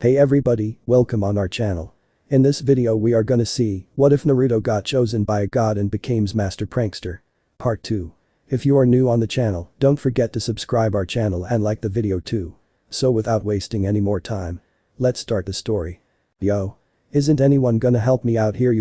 Hey everybody, welcome on our channel. In this video we are gonna see, what if Naruto got chosen by a god and became Master Prankster? Part 2. If you are new on the channel, don't forget to subscribe our channel and like the video too. So without wasting any more time, let's start the story. Yo. Isn't anyone gonna help me out here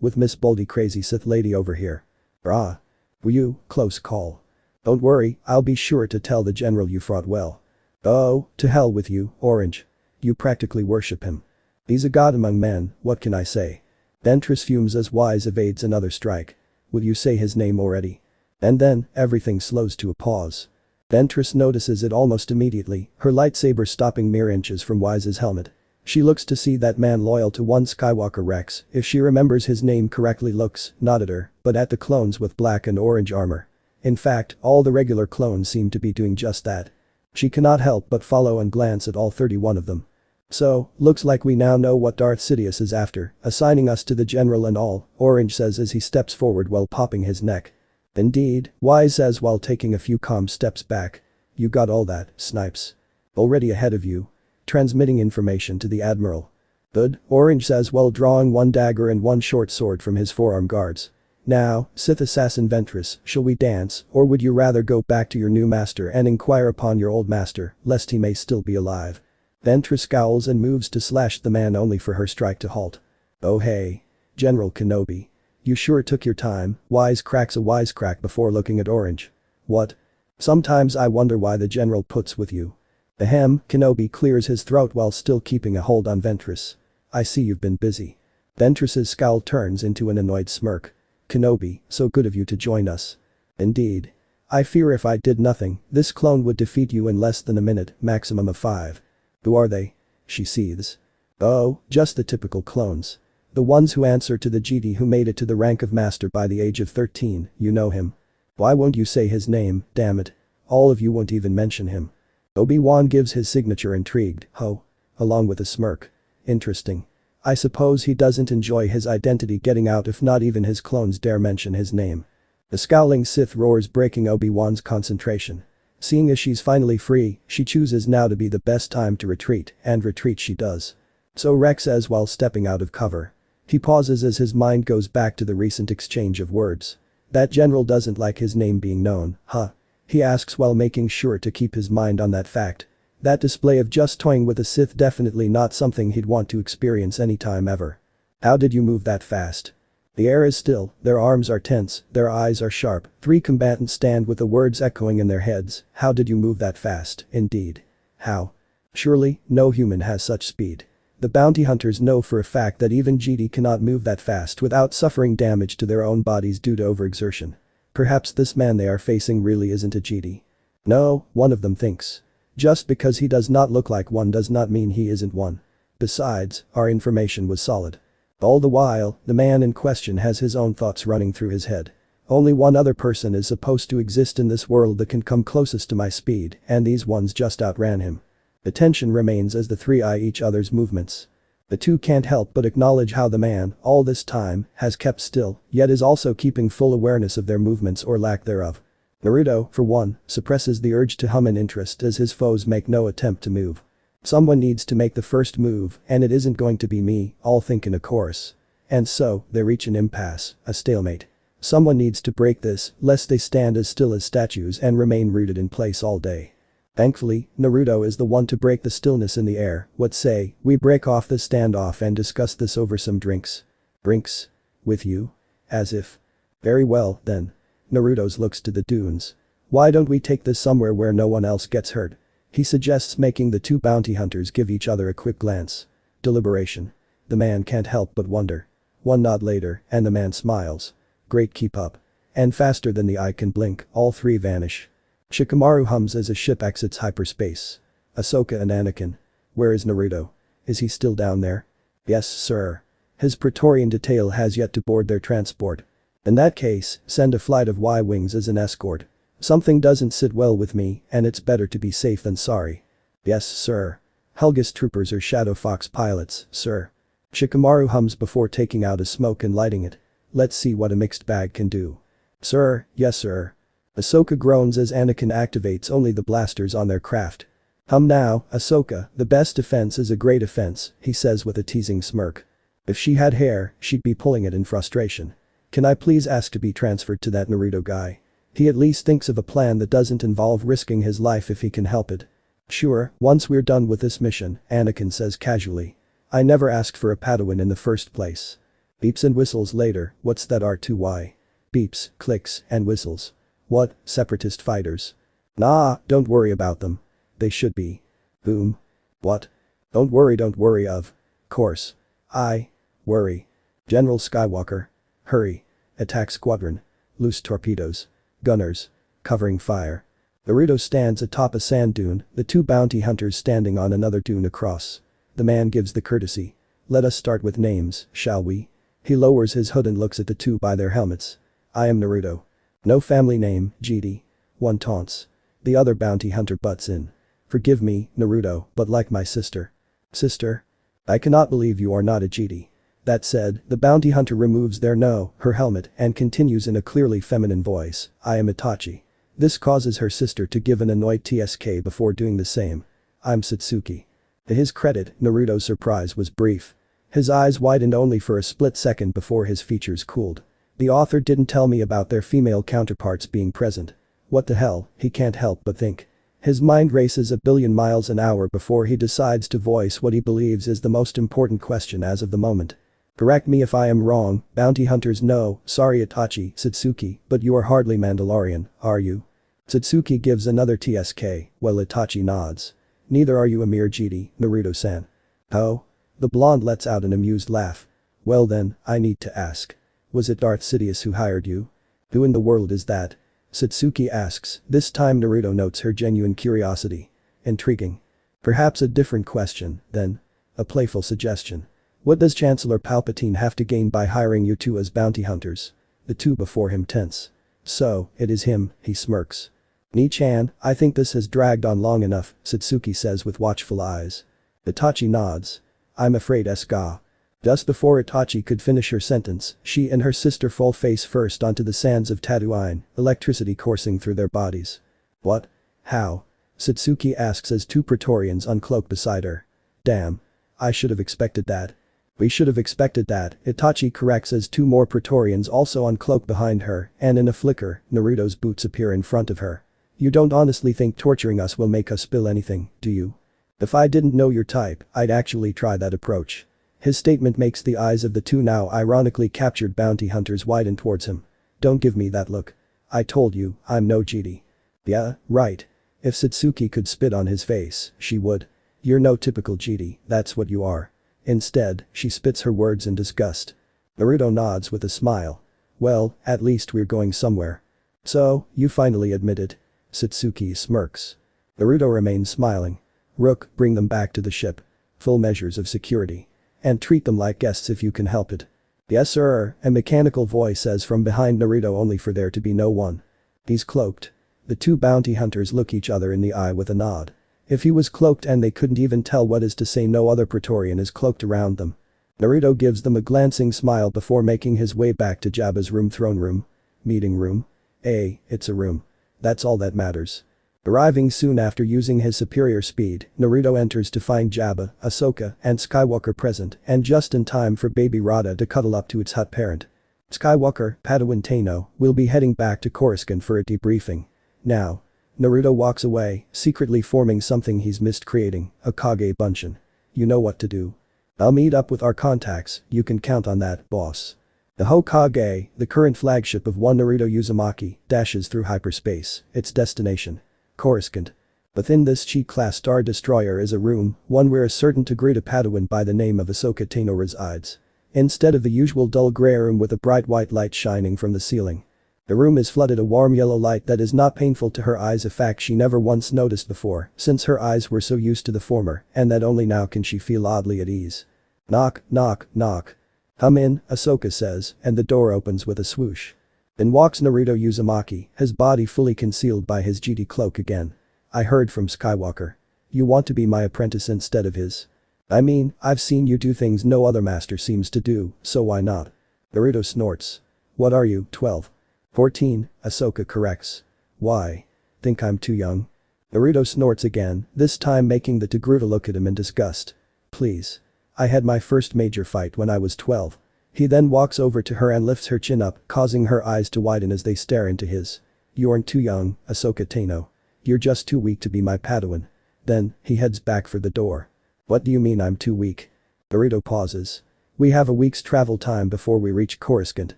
with Miss Boldy crazy Sith lady over here? Brah. Were you, close call. Don't worry, I'll be sure to tell the general you fought well. Oh, to hell with you, Orange. You practically worship him. He's a god among men, what can I say? Ventress fumes as Wise evades another strike. Will you say his name already? And then, everything slows to a pause. Ventress notices it almost immediately, her lightsaber stopping mere inches from Wise's helmet. She looks to see that man loyal to one Skywalker Rex, if she remembers his name correctly, looks, not at her, but at the clones with black and orange armor. In fact, all the regular clones seem to be doing just that. She cannot help but follow and glance at all 31 of them. So, looks like we now know what Darth Sidious is after, assigning us to the general and all, Orange says as he steps forward while popping his neck. Indeed, Wise says while taking a few calm steps back. You got all that, Snipes. Already ahead of you. Transmitting information to the Admiral. Good, Orange says while drawing one dagger and one short sword from his forearm guards. Now, Sith Assassin Ventress, shall we dance, or would you rather go back to your new master and inquire upon your old master, lest he may still be alive? Ventress scowls and moves to slash the man only for her strike to halt. Oh hey. General Kenobi. You sure took your time, Wise cracks a wisecrack before looking at Orange. What? Sometimes I wonder why the general puts with you. Ahem, Kenobi clears his throat while still keeping a hold on Ventress. I see you've been busy. Ventress's scowl turns into an annoyed smirk. Kenobi, so good of you to join us. Indeed. I fear if I did nothing, this clone would defeat you in less than a minute, maximum of 5. Who are they? She seethes. Oh, just the typical clones. The ones who answer to the GD who made it to the rank of master by the age of 13, you know him. Why won't you say his name, damn it? All of you won't even mention him. Obi-Wan gives his signature intrigued, ho. Along with a smirk. Interesting. I suppose he doesn't enjoy his identity getting out if not even his clones dare mention his name. The scowling Sith roars breaking Obi-Wan's concentration. Seeing as she's finally free, she chooses now to be the best time to retreat, and retreat she does. So Rex says while stepping out of cover. He pauses as his mind goes back to the recent exchange of words. That general doesn't like his name being known, huh? He asks while making sure to keep his mind on that fact. That display of just toying with a Sith definitely not something he'd want to experience anytime ever. How did you move that fast? The air is still, their arms are tense, their eyes are sharp, 3 combatants stand with the words echoing in their heads. How did you move that fast, indeed? How? Surely, no human has such speed. The bounty hunters know for a fact that even GD cannot move that fast without suffering damage to their own bodies due to overexertion. Perhaps this man they are facing really isn't a GD. No, one of them thinks. Just because he does not look like one does not mean he isn't one. Besides, our information was solid. All the while, the man in question has his own thoughts running through his head. Only one other person is supposed to exist in this world that can come closest to my speed, and these ones just outran him. The tension remains as the 3 eye each other's movements. The 2 can't help but acknowledge how the man, all this time, has kept still, yet is also keeping full awareness of their movements or lack thereof. Naruto, for one, suppresses the urge to hum in interest as his foes make no attempt to move. Someone needs to make the first move, and it isn't going to be me, all think in a chorus. And so, they reach an impasse, a stalemate. Someone needs to break this, lest they stand as still as statues and remain rooted in place all day. Thankfully, Naruto is the one to break the stillness in the air. What say, we break off this standoff and discuss this over some drinks? Drinks? With you? As if. Very well, then. Naruto's looks to the dunes. Why don't we take this somewhere where no one else gets hurt? He suggests making the 2 bounty hunters give each other a quick glance. Deliberation. The man can't help but wonder. One nod later, and the man smiles. Great, keep up. And faster than the eye can blink, all 3 vanish. Shikamaru hums as a ship exits hyperspace. Ahsoka and Anakin. Where is Naruto? Is he still down there? Yes, sir. His Praetorian detail has yet to board their transport. In that case, send a flight of Y-wings as an escort. Something doesn't sit well with me, and it's better to be safe than sorry. Yes, sir. Helga's troopers are Shadow Fox pilots, sir. Shikamaru hums before taking out a smoke and lighting it. Let's see what a mixed bag can do. Sir, yes sir. Ahsoka groans as Anakin activates only the blasters on their craft. Now, Ahsoka, the best defense is a great offense, he says with a teasing smirk. If she had hair, she'd be pulling it in frustration. Can I please ask to be transferred to that Naruto guy? He at least thinks of a plan that doesn't involve risking his life if he can help it. Sure, once we're done with this mission, Anakin says casually. I never asked for a Padawan in the first place. Beeps and whistles later, what's that R2Y? Beeps, clicks, and whistles. What, separatist fighters? Nah, don't worry about them. They should be. Boom. What? Don't worry of course. I worry. General Skywalker. Hurry. Attack squadron. Loose torpedoes. Gunners. Covering fire. Naruto stands atop a sand dune, the two bounty hunters standing on another dune across. The man gives the courtesy. Let us start with names, shall we? He lowers his hood and looks at the two by their helmets. I am Naruto. No family name, GD. One taunts. The other bounty hunter butts in. Forgive me, Naruto, but like my sister. Sister? I cannot believe you are not a GD. That said, the bounty hunter removes her helmet and continues in a clearly feminine voice, I am Itachi. This causes her sister to give an annoyed TSK before doing the same. I'm Satsuki. To his credit, Naruto's surprise was brief. His eyes widened only for a split second before his features cooled. The author didn't tell me about their female counterparts being present. What the hell, he can't help but think. His mind races a billion miles an hour before he decides to voice what he believes is the most important question as of the moment. Correct me if I am wrong, bounty hunters no, sorry Itachi, Satsuki, but you are hardly Mandalorian, are you? Satsuki gives another TSK, while Itachi nods. Neither are you a mere GD, Naruto-san. Oh? The blonde lets out an amused laugh. Well then, I need to ask. Was it Darth Sidious who hired you? Who in the world is that? Satsuki asks, this time Naruto notes her genuine curiosity. Intriguing. Perhaps a different question, then. A playful suggestion. What does Chancellor Palpatine have to gain by hiring you two as bounty hunters? The two before him tense. So, it is him, he smirks. Ni-chan, I think this has dragged on long enough, Satsuki says with watchful eyes. Itachi nods. I'm afraid Ska. Just before Itachi could finish her sentence, she and her sister fall face first onto the sands of Tatooine, electricity coursing through their bodies. What? How? Satsuki asks as two Praetorians uncloak beside her. Damn. I should have expected that. We should have expected that, Itachi corrects as two more Praetorians also uncloak behind her, and in a flicker, Naruto's boots appear in front of her. You don't honestly think torturing us will make us spill anything, do you? If I didn't know your type, I'd actually try that approach. His statement makes the eyes of the two now ironically captured bounty hunters widen towards him. Don't give me that look. I told you, I'm no GD. Yeah, right. If Satsuki could spit on his face, she would. You're no typical GD, that's what you are. Instead, she spits her words in disgust. Naruto nods with a smile. Well, at least we're going somewhere. So, you finally admit it. Satsuki smirks. Naruto remains smiling. Rook, bring them back to the ship. Full measures of security. And treat them like guests if you can help it. Yes sir, a mechanical voice says from behind Naruto only for there to be no one. He's cloaked. The two bounty hunters look each other in the eye with a nod. If he was cloaked and they couldn't even tell what is to say no other Praetorian is cloaked around them. Naruto gives them a glancing smile before making his way back to Jabba's room throne room. Meeting room? It's a room. That's all that matters. Arriving soon after using his superior speed, Naruto enters to find Jabba, Ahsoka, and Skywalker present and just in time for baby Rada to cuddle up to its hut parent. Skywalker, Padawan Tano, will be heading back to Coruscant for a debriefing. Now. Naruto walks away, secretly forming something he's missed creating, a Kage Bunshin. You know what to do. I'll meet up with our contacts, you can count on that, boss. The Hokage, the current flagship of one Naruto Uzumaki, dashes through hyperspace, its destination. Coruscant. Within this Chi-class Star Destroyer is a room, one where a certain Tigrita Padawan by the name of Ahsoka Tano resides. Instead of the usual dull grey room with a bright white light shining from the ceiling. The room is flooded a warm yellow light that is not painful to her eyes, a fact she never once noticed before since her eyes were so used to the former and that only now can she feel oddly at ease. Knock, knock, knock. Come in, Ahsoka says, and the door opens with a swoosh. In walks Naruto Uzumaki, his body fully concealed by his GD cloak again. I heard from Skywalker. You want to be my apprentice instead of his? I mean, I've seen you do things no other master seems to do, so why not? Naruto snorts. What are you, 12? 14, Ahsoka corrects. Why? Think I'm too young? Naruto snorts again, this time making the Togruta look at him in disgust. Please. I had my first major fight when I was 12. He then walks over to her and lifts her chin up, causing her eyes to widen as they stare into his. You're too young, Ahsoka Tano. You're just too weak to be my Padawan. Then, he heads back for the door. What do you mean I'm too weak? Naruto pauses. We have a week's travel time before we reach Coruscant.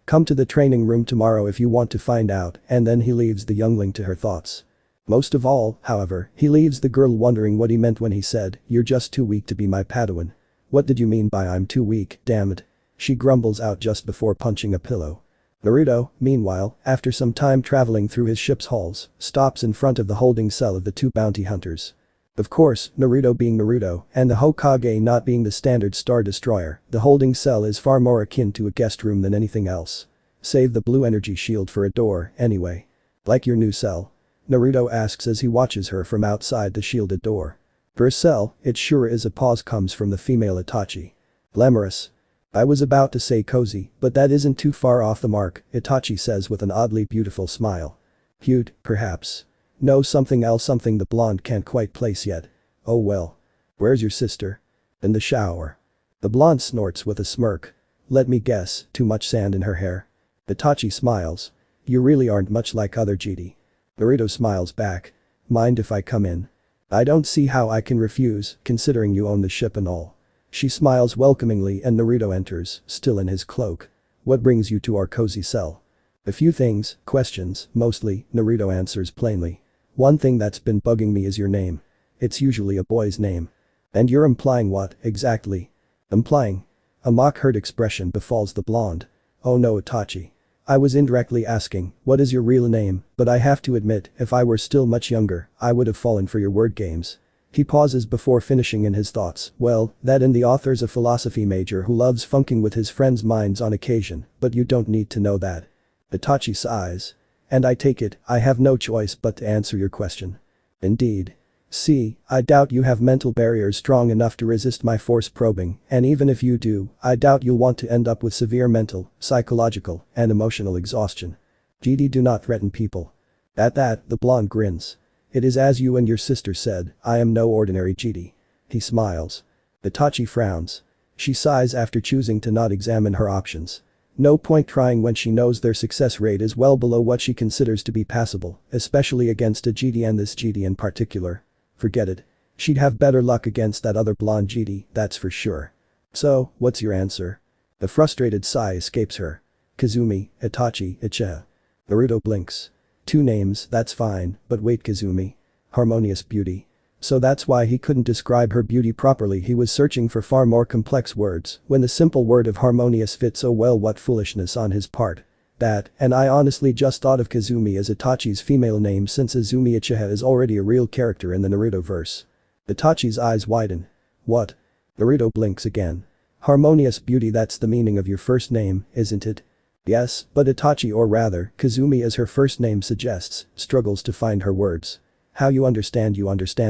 Come to the training room tomorrow if you want to find out, and then he leaves the youngling to her thoughts. Most of all, however, he leaves the girl wondering what he meant when he said, you're just too weak to be my Padawan. What did you mean by I'm too weak, damn it? She grumbles out just before punching a pillow. Naruto, meanwhile, after some time traveling through his ship's halls, stops in front of the holding cell of the two bounty hunters. Of course, Naruto being Naruto, and the Hokage not being the standard Star Destroyer, the holding cell is far more akin to a guest room than anything else. Save the blue energy shield for a door, anyway. Like your new cell? Naruto asks as he watches her from outside the shielded door. For a cell, it sure is. A pause comes from the female Itachi. Glamorous. I was about to say cozy, but that isn't too far off the mark, Itachi says with an oddly beautiful smile. Cute, perhaps. No, something else, something the blonde can't quite place yet. Oh well. Where's your sister? In the shower. The blonde snorts with a smirk. Let me guess, too much sand in her hair. Itachi smiles. You really aren't much like other GD. Naruto smiles back. Mind if I come in? I don't see how I can refuse, considering you own the ship and all. She smiles welcomingly and Naruto enters, still in his cloak. What brings you to our cozy cell? A few things, questions, mostly, Naruto answers plainly. One thing that's been bugging me is your name. It's usually a boy's name. And you're implying what, exactly? Implying? A mock-hurt expression befalls the blonde. Oh no, Itachi. I was indirectly asking, what is your real name, but I have to admit, if I were still much younger, I would have fallen for your word games. He pauses before finishing in his thoughts, well, that and the author's a philosophy major who loves funking with his friends' minds on occasion, but you don't need to know that. Itachi sighs. And I take it, I have no choice but to answer your question. Indeed. See, I doubt you have mental barriers strong enough to resist my force probing, and even if you do, I doubt you'll want to end up with severe mental, psychological, and emotional exhaustion. GD do not threaten people. At that, the blonde grins. It is as you and your sister said, I am no ordinary GD. He smiles. Itachi frowns. She sighs after choosing to not examine her options. No point trying when she knows their success rate is well below what she considers to be passable, especially against a GD and this GD in particular. Forget it. She'd have better luck against that other blonde GD, that's for sure. So, what's your answer? A frustrated sigh escapes her. Kazumi, Itachi, Ichiha. Naruto blinks. Two names, that's fine, but wait, Kazumi. Harmonious beauty. So that's why he couldn't describe her beauty properly. He was searching for far more complex words when the simple word of harmonious fit so well. What foolishness on his part. That, and I honestly just thought of Kazumi as Itachi's female name since Izumi Uchiha is already a real character in the Naruto verse. Itachi's eyes widen. What? Naruto blinks again. Harmonious beauty, that's the meaning of your first name, isn't it? Yes, but Itachi, or rather, Kazumi as her first name suggests, struggles to find her words. How you understand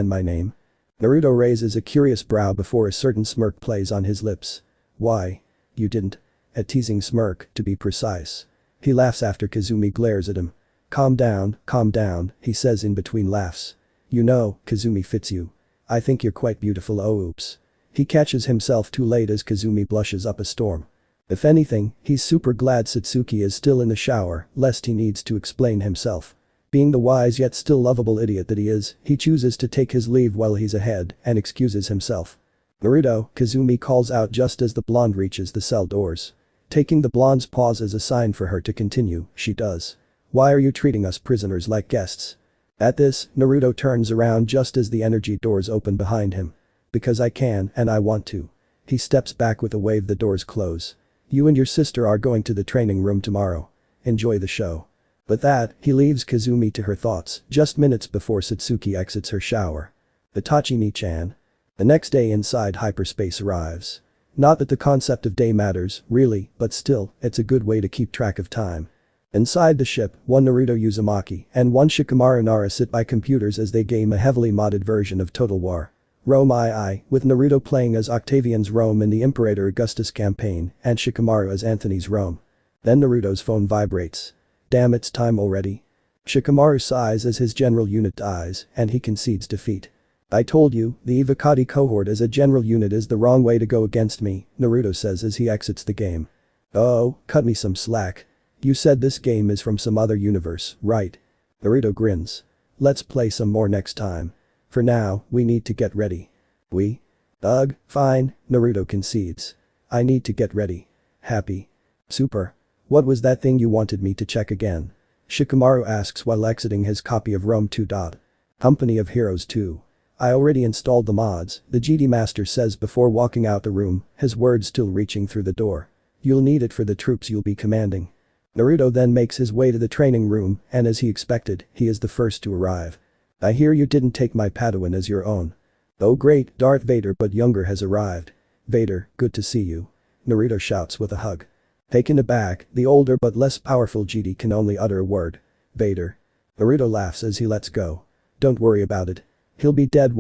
my name? Naruto raises a curious brow before a certain smirk plays on his lips. Why? You didn't? A teasing smirk, to be precise. He laughs after Kazumi glares at him. Calm down, he says in between laughs. You know, Kazumi fits you. I think you're quite beautiful. Oh oops. He catches himself too late as Kazumi blushes up a storm. If anything, he's super glad Satsuki is still in the shower, lest he needs to explain himself. Being the wise yet still lovable idiot that he is, he chooses to take his leave while he's ahead and excuses himself. Naruto, Kazumi calls out just as the blonde reaches the cell doors. Taking the blonde's pause as a sign for her to continue, she does. Why are you treating us prisoners like guests? At this, Naruto turns around just as the energy doors open behind him. Because I can and I want to. He steps back with a wave. The doors close. You and your sister are going to the training room tomorrow. Enjoy the show. With that, he leaves Kazumi to her thoughts just minutes before Satsuki exits her shower. Itachi ni-chan. The next day inside hyperspace arrives. Not that the concept of day matters, really, but still, it's a good way to keep track of time. Inside the ship, one Naruto Uzumaki and one Shikamaru Nara sit by computers as they game a heavily modded version of Total War. Rome II, with Naruto playing as Octavian's Rome in the Imperator Augustus campaign and Shikamaru as Anthony's Rome. Then Naruto's phone vibrates. Damn, it's time already. Shikamaru sighs as his general unit dies, and he concedes defeat. I told you, the Ivakati cohort as a general unit is the wrong way to go against me, Naruto says as he exits the game. Oh, cut me some slack. You said this game is from some other universe, right? Naruto grins. Let's play some more next time. For now, we need to get ready. We? Ugh, fine, Naruto concedes. I need to get ready. Happy. Super. What was that thing you wanted me to check again? Shikamaru asks while exiting his copy of Rome 2. Company of Heroes 2. I already installed the mods, the GD Master says before walking out the room, his words still reaching through the door. You'll need it for the troops you'll be commanding. Naruto then makes his way to the training room, and as he expected, he is the first to arrive. I hear you didn't take my Padawan as your own. Oh great, Darth Vader but younger has arrived. Vader, good to see you. Naruto shouts with a hug. Taken aback, the older but less powerful GD can only utter a word. Vader. Naruto laughs as he lets go. Don't worry about it. He'll be dead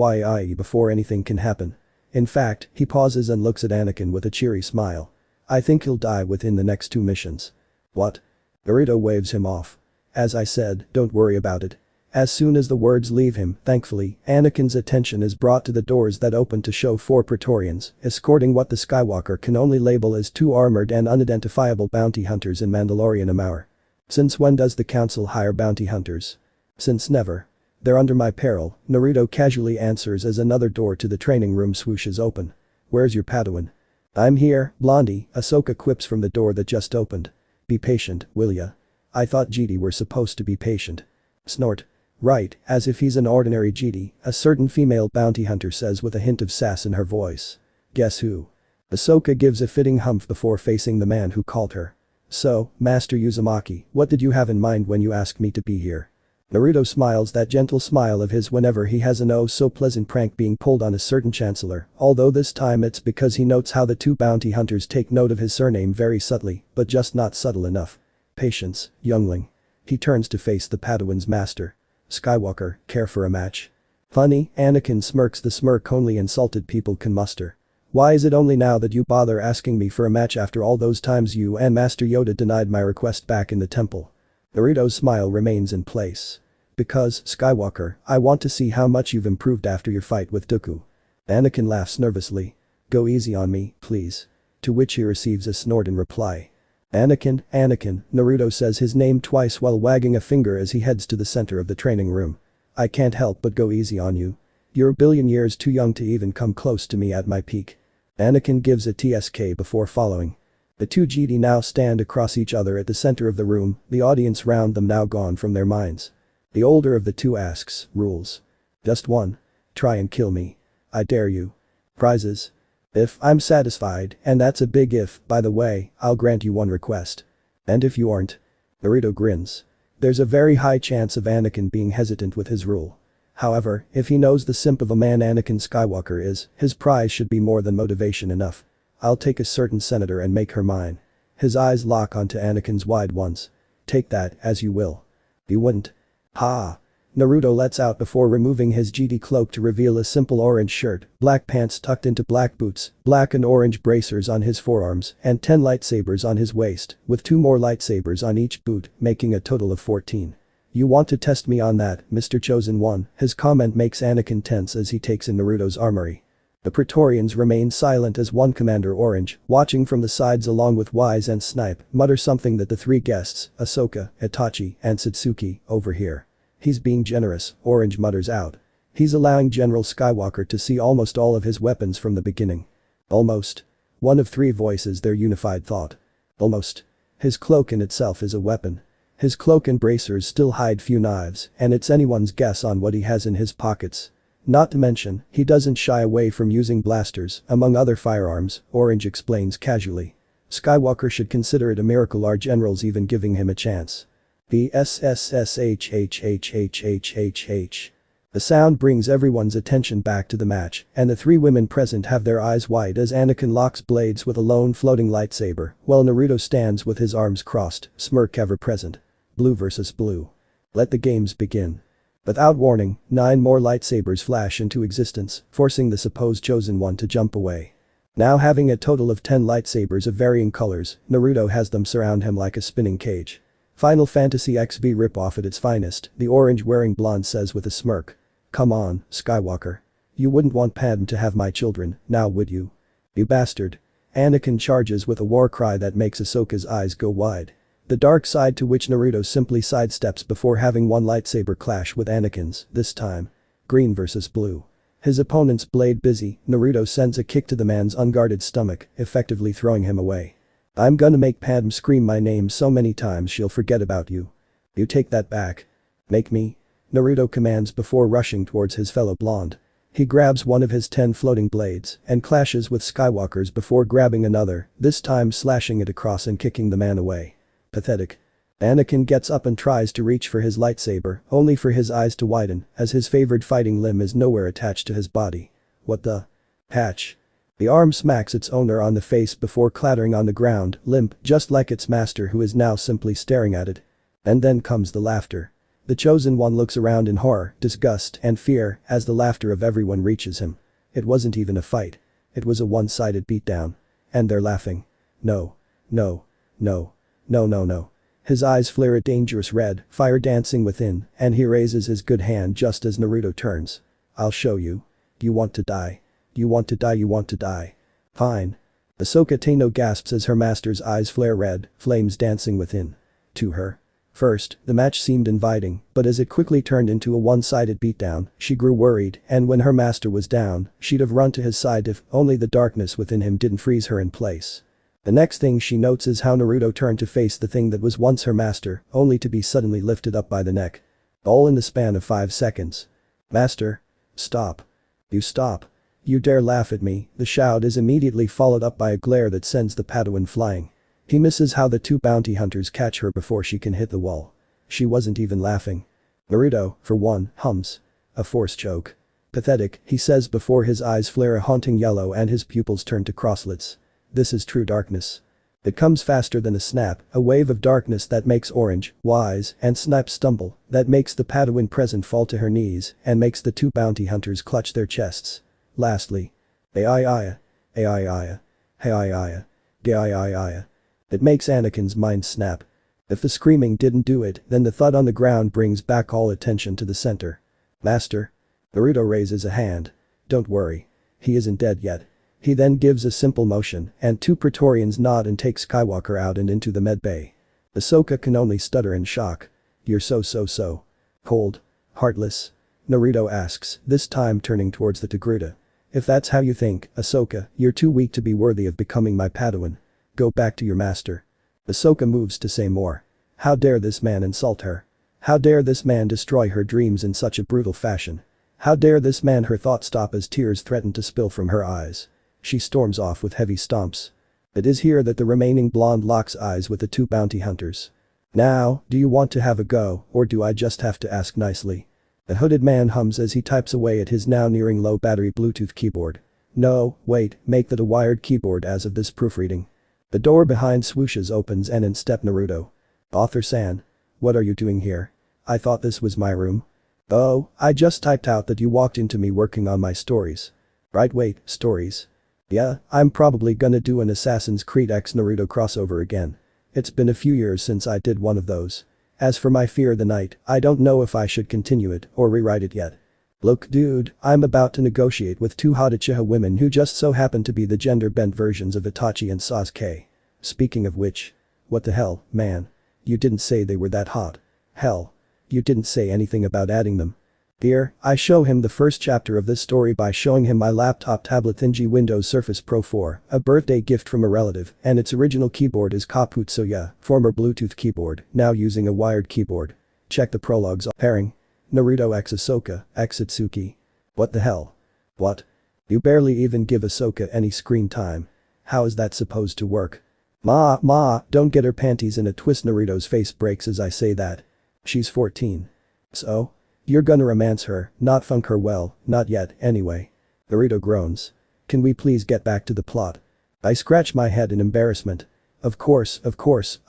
before anything can happen. In fact, he pauses and looks at Anakin with a cheery smile. I think he'll die within the next 2 missions. What? Naruto waves him off. As I said, don't worry about it. As soon as the words leave him, thankfully, Anakin's attention is brought to the doors that open to show 4 Praetorians, escorting what the Skywalker can only label as 2 armored and unidentifiable bounty hunters in Mandalorian Amar. Since when does the council hire bounty hunters? Since never. They're under my peril, Naruto casually answers as another door to the training room swooshes open. Where's your Padawan? I'm here, Blondie, Ahsoka quips from the door that just opened. Be patient, will ya? I thought GD were supposed to be patient. Snort. Right, as if he's an ordinary GD, a certain female bounty hunter says with a hint of sass in her voice. Guess who? Ahsoka gives a fitting humph before facing the man who called her. So, Master Uzumaki, what did you have in mind when you asked me to be here? Naruto smiles that gentle smile of his whenever he has an oh-so-pleasant prank being pulled on a certain chancellor, although this time it's because he notes how the 2 bounty hunters take note of his surname very subtly, but just not subtle enough. Patience, youngling. He turns to face the Padawan's master. Skywalker, care for a match? Funny, Anakin smirks the smirk only insulted people can muster. Why is it only now that you bother asking me for a match after all those times you and Master Yoda denied my request back in the temple? Naruto's smile remains in place. Because, Skywalker, I want to see how much you've improved after your fight with Dooku. Anakin laughs nervously. Go easy on me, please. To which he receives a snort in reply. Anakin, Naruto says his name twice while wagging a finger as he heads to the center of the training room. I can't help but go easy on you. You're a billion years too young to even come close to me at my peak. Anakin gives a TSK before following. The 2 GD now stand across each other at the center of the room, the audience round them now gone from their minds. The older of the 2 asks, rules. Just one. Try and kill me. I dare you. Prizes. If I'm satisfied, and that's a big if, by the way, I'll grant you 1 request. And if you aren't? Naruto grins. There's a very high chance of Anakin being hesitant with his rule. However, if he knows the simp of a man Anakin Skywalker is, his prize should be more than motivation enough. I'll take a certain senator and make her mine. His eyes lock onto Anakin's wide ones. Take that, as you will. You wouldn't. Ha! Naruto lets out before removing his GD cloak to reveal a simple orange shirt, black pants tucked into black boots, black and orange bracers on his forearms, and 10 lightsabers on his waist, with 2 more lightsabers on each boot, making a total of 14. You want to test me on that, Mr. Chosen One, his comment makes Anakin tense as he takes in Naruto's armory. The Praetorians remain silent as one Commander Orange, watching from the sides along with Wise and Snipe, mutter something that the 3 guests, Ahsoka, Itachi, and Satsuki, overhear. He's being generous, Orange mutters out. He's allowing General Skywalker to see almost all of his weapons from the beginning. Almost. One of 3 voices their unified thought. Almost. His cloak in itself is a weapon. His cloak and bracers still hide few knives, and it's anyone's guess on what he has in his pockets. Not to mention, he doesn't shy away from using blasters, among other firearms, Orange explains casually. Skywalker should consider it a miracle our general's even giving him a chance. BSSSHHHHHHH. The sound brings everyone's attention back to the match, and the 3 women present have their eyes wide as Anakin locks blades with a lone floating lightsaber, while Naruto stands with his arms crossed, smirk ever present. Blue versus blue. Let the games begin. Without warning, 9 more lightsabers flash into existence, forcing the supposed chosen one to jump away. Now having a total of 10 lightsabers of varying colors, Naruto has them surround him like a spinning cage. Final Fantasy XV ripoff at its finest, the orange-wearing blonde says with a smirk. Come on, Skywalker. You wouldn't want Padme to have my children, now would you? You bastard. Anakin charges with a war cry that makes Ahsoka's eyes go wide. The dark side to which Naruto simply sidesteps before having one lightsaber clash with Anakin's, this time. Green versus blue. His opponent's blade busy, Naruto sends a kick to the man's unguarded stomach, effectively throwing him away. I'm gonna make Padme scream my name so many times she'll forget about you. You take that back. Make me? Naruto commands before rushing towards his fellow blonde. He grabs one of his 10 floating blades and clashes with Skywalker's before grabbing another, this time slashing it across and kicking the man away. Pathetic. Anakin gets up and tries to reach for his lightsaber, only for his eyes to widen as his favored fighting limb is nowhere attached to his body. What the? Hatch. The arm smacks its owner on the face before clattering on the ground, limp, just like its master who is now simply staring at it. And then comes the laughter. The chosen one looks around in horror, disgust, and fear as the laughter of everyone reaches him. It wasn't even a fight. It was a one-sided beatdown. And they're laughing. No. No. No. No no no. His eyes flare a dangerous red, fire dancing within, and he raises his good hand just as Naruto turns. I'll show you. You want to die. You want to die, you want to die. Fine. Ahsoka Tano gasps as her master's eyes flare red, flames dancing within. To her. First, the match seemed inviting, but as it quickly turned into a one-sided beatdown, she grew worried, and when her master was down, she'd have run to his side if only the darkness within him didn't freeze her in place. The next thing she notes is how Naruto turned to face the thing that was once her master, only to be suddenly lifted up by the neck. All in the span of 5 seconds. Master. Stop. You stop. You dare laugh at me, the shout is immediately followed up by a glare that sends the Padawan flying. He misses how the 2 bounty hunters catch her before she can hit the wall. She wasn't even laughing. Naruto, for one, hums. A force choke. Pathetic, he says before his eyes flare a haunting yellow and his pupils turn to crosslets. This is true darkness. It comes faster than a snap, a wave of darkness that makes Orange, Wise, and Snipe stumble, that makes the Padawan present fall to her knees, and makes the 2 bounty hunters clutch their chests. Lastly. Aiaiia. Aiaiia. Aiaiia. Gaiaiia. It makes Anakin's mind snap. If the screaming didn't do it, then the thud on the ground brings back all attention to the center. Master. Naruto raises a hand. Don't worry. He isn't dead yet. He then gives a simple motion, and 2 Praetorians nod and take Skywalker out and into the medbay. Ahsoka can only stutter in shock. You're so. Cold. Heartless? Naruto asks, this time turning towards the Togruta. If that's how you think, Ahsoka, you're too weak to be worthy of becoming my Padawan. Go back to your master. Ahsoka moves to say more. How dare this man insult her? How dare this man destroy her dreams in such a brutal fashion? How dare this man? Her thoughts stop as tears threaten to spill from her eyes. She storms off with heavy stomps. It is here that the remaining blonde locks eyes with the 2 bounty hunters. Now, do you want to have a go, or do I just have to ask nicely? The hooded man hums as he types away at his now nearing low battery Bluetooth keyboard. No, wait, make that a wired keyboard as of this proofreading. The door behind swooshes opens and in step Naruto. Author-san. What are you doing here? I thought this was my room. Oh, I just typed out that you walked into me working on my stories. Right, wait, stories. Yeah, I'm probably gonna do an Assassin's Creed X Naruto crossover again. It's been a few years since I did one of those. As for my Fear the Night, I don't know if I should continue it or rewrite it yet. Look dude, I'm about to negotiate with 2 hot Uchiha women who just so happen to be the gender-bent versions of Itachi and Sasuke. Speaking of which. What the hell, man? You didn't say they were that hot. Hell. You didn't say anything about adding them. Here, I show him the first chapter of this story by showing him my laptop tablet Thingy Windows Surface Pro 4, a birthday gift from a relative, and its original keyboard is Kaput Soya, former Bluetooth keyboard, now using a wired keyboard. Check the prologues. Pairing. Naruto x Ahsoka, x Itsuki. What the hell? What? You barely even give Ahsoka any screen time. How is that supposed to work? Ma, don't get her panties in a twist. Naruto's face breaks as I say that. She's 14. So? You're gonna romance her, not funk her? Well, not yet, anyway. Naruto groans. Can we please get back to the plot? I scratch my head in embarrassment. Of course,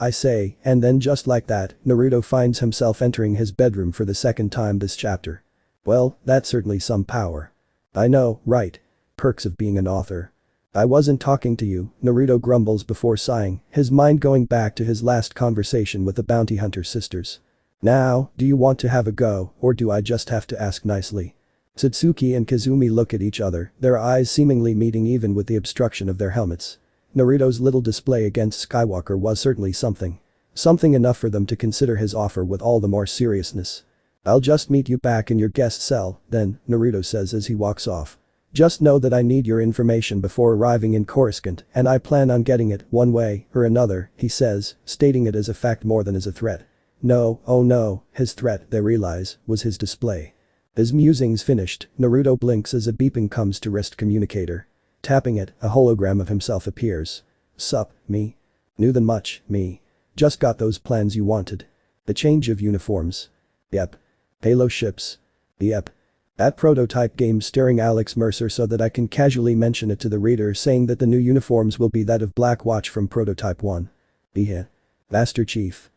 I say, and then just like that, Naruto finds himself entering his bedroom for the second time this chapter. Well, that's certainly some power. I know, right? Perks of being an author. I wasn't talking to you, Naruto grumbles before sighing, his mind going back to his last conversation with the bounty hunter sisters. Now, do you want to have a go, or do I just have to ask nicely? Satsuki and Kazumi look at each other, their eyes seemingly meeting even with the obstruction of their helmets. Naruto's little display against Skywalker was certainly something. Something enough for them to consider his offer with all the more seriousness. I'll just meet you back in your guest cell, then, Naruto says as he walks off. Just know that I need your information before arriving in Coruscant, and I plan on getting it one way or another, he says, stating it as a fact more than as a threat. No, oh no, his threat, they realize, was his display. His musings finished, Naruto blinks as a beeping comes to wrist communicator. Tapping it, a hologram of himself appears. Sup, me? New than much, me. Just got those plans you wanted. The change of uniforms. Yep. Halo ships. Yep. That prototype game staring Alex Mercer so that I can casually mention it to the reader saying that the new uniforms will be that of Black Watch from Prototype 1. Yeah. Master Chief.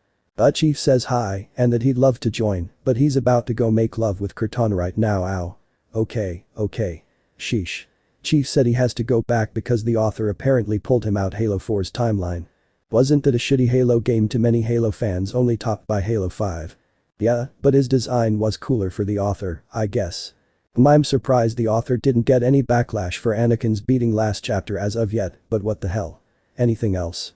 Chief says hi and that he'd love to join, but he's about to go make love with Cortana right now. Ow. Okay. Sheesh. Chief said he has to go back because the author apparently pulled him out Halo 4's timeline. Wasn't that a shitty Halo game to many Halo fans, only topped by Halo 5? Yeah, but his design was cooler for the author, I guess. I'm surprised the author didn't get any backlash for Anakin's beating last chapter as of yet, but what the hell? Anything else?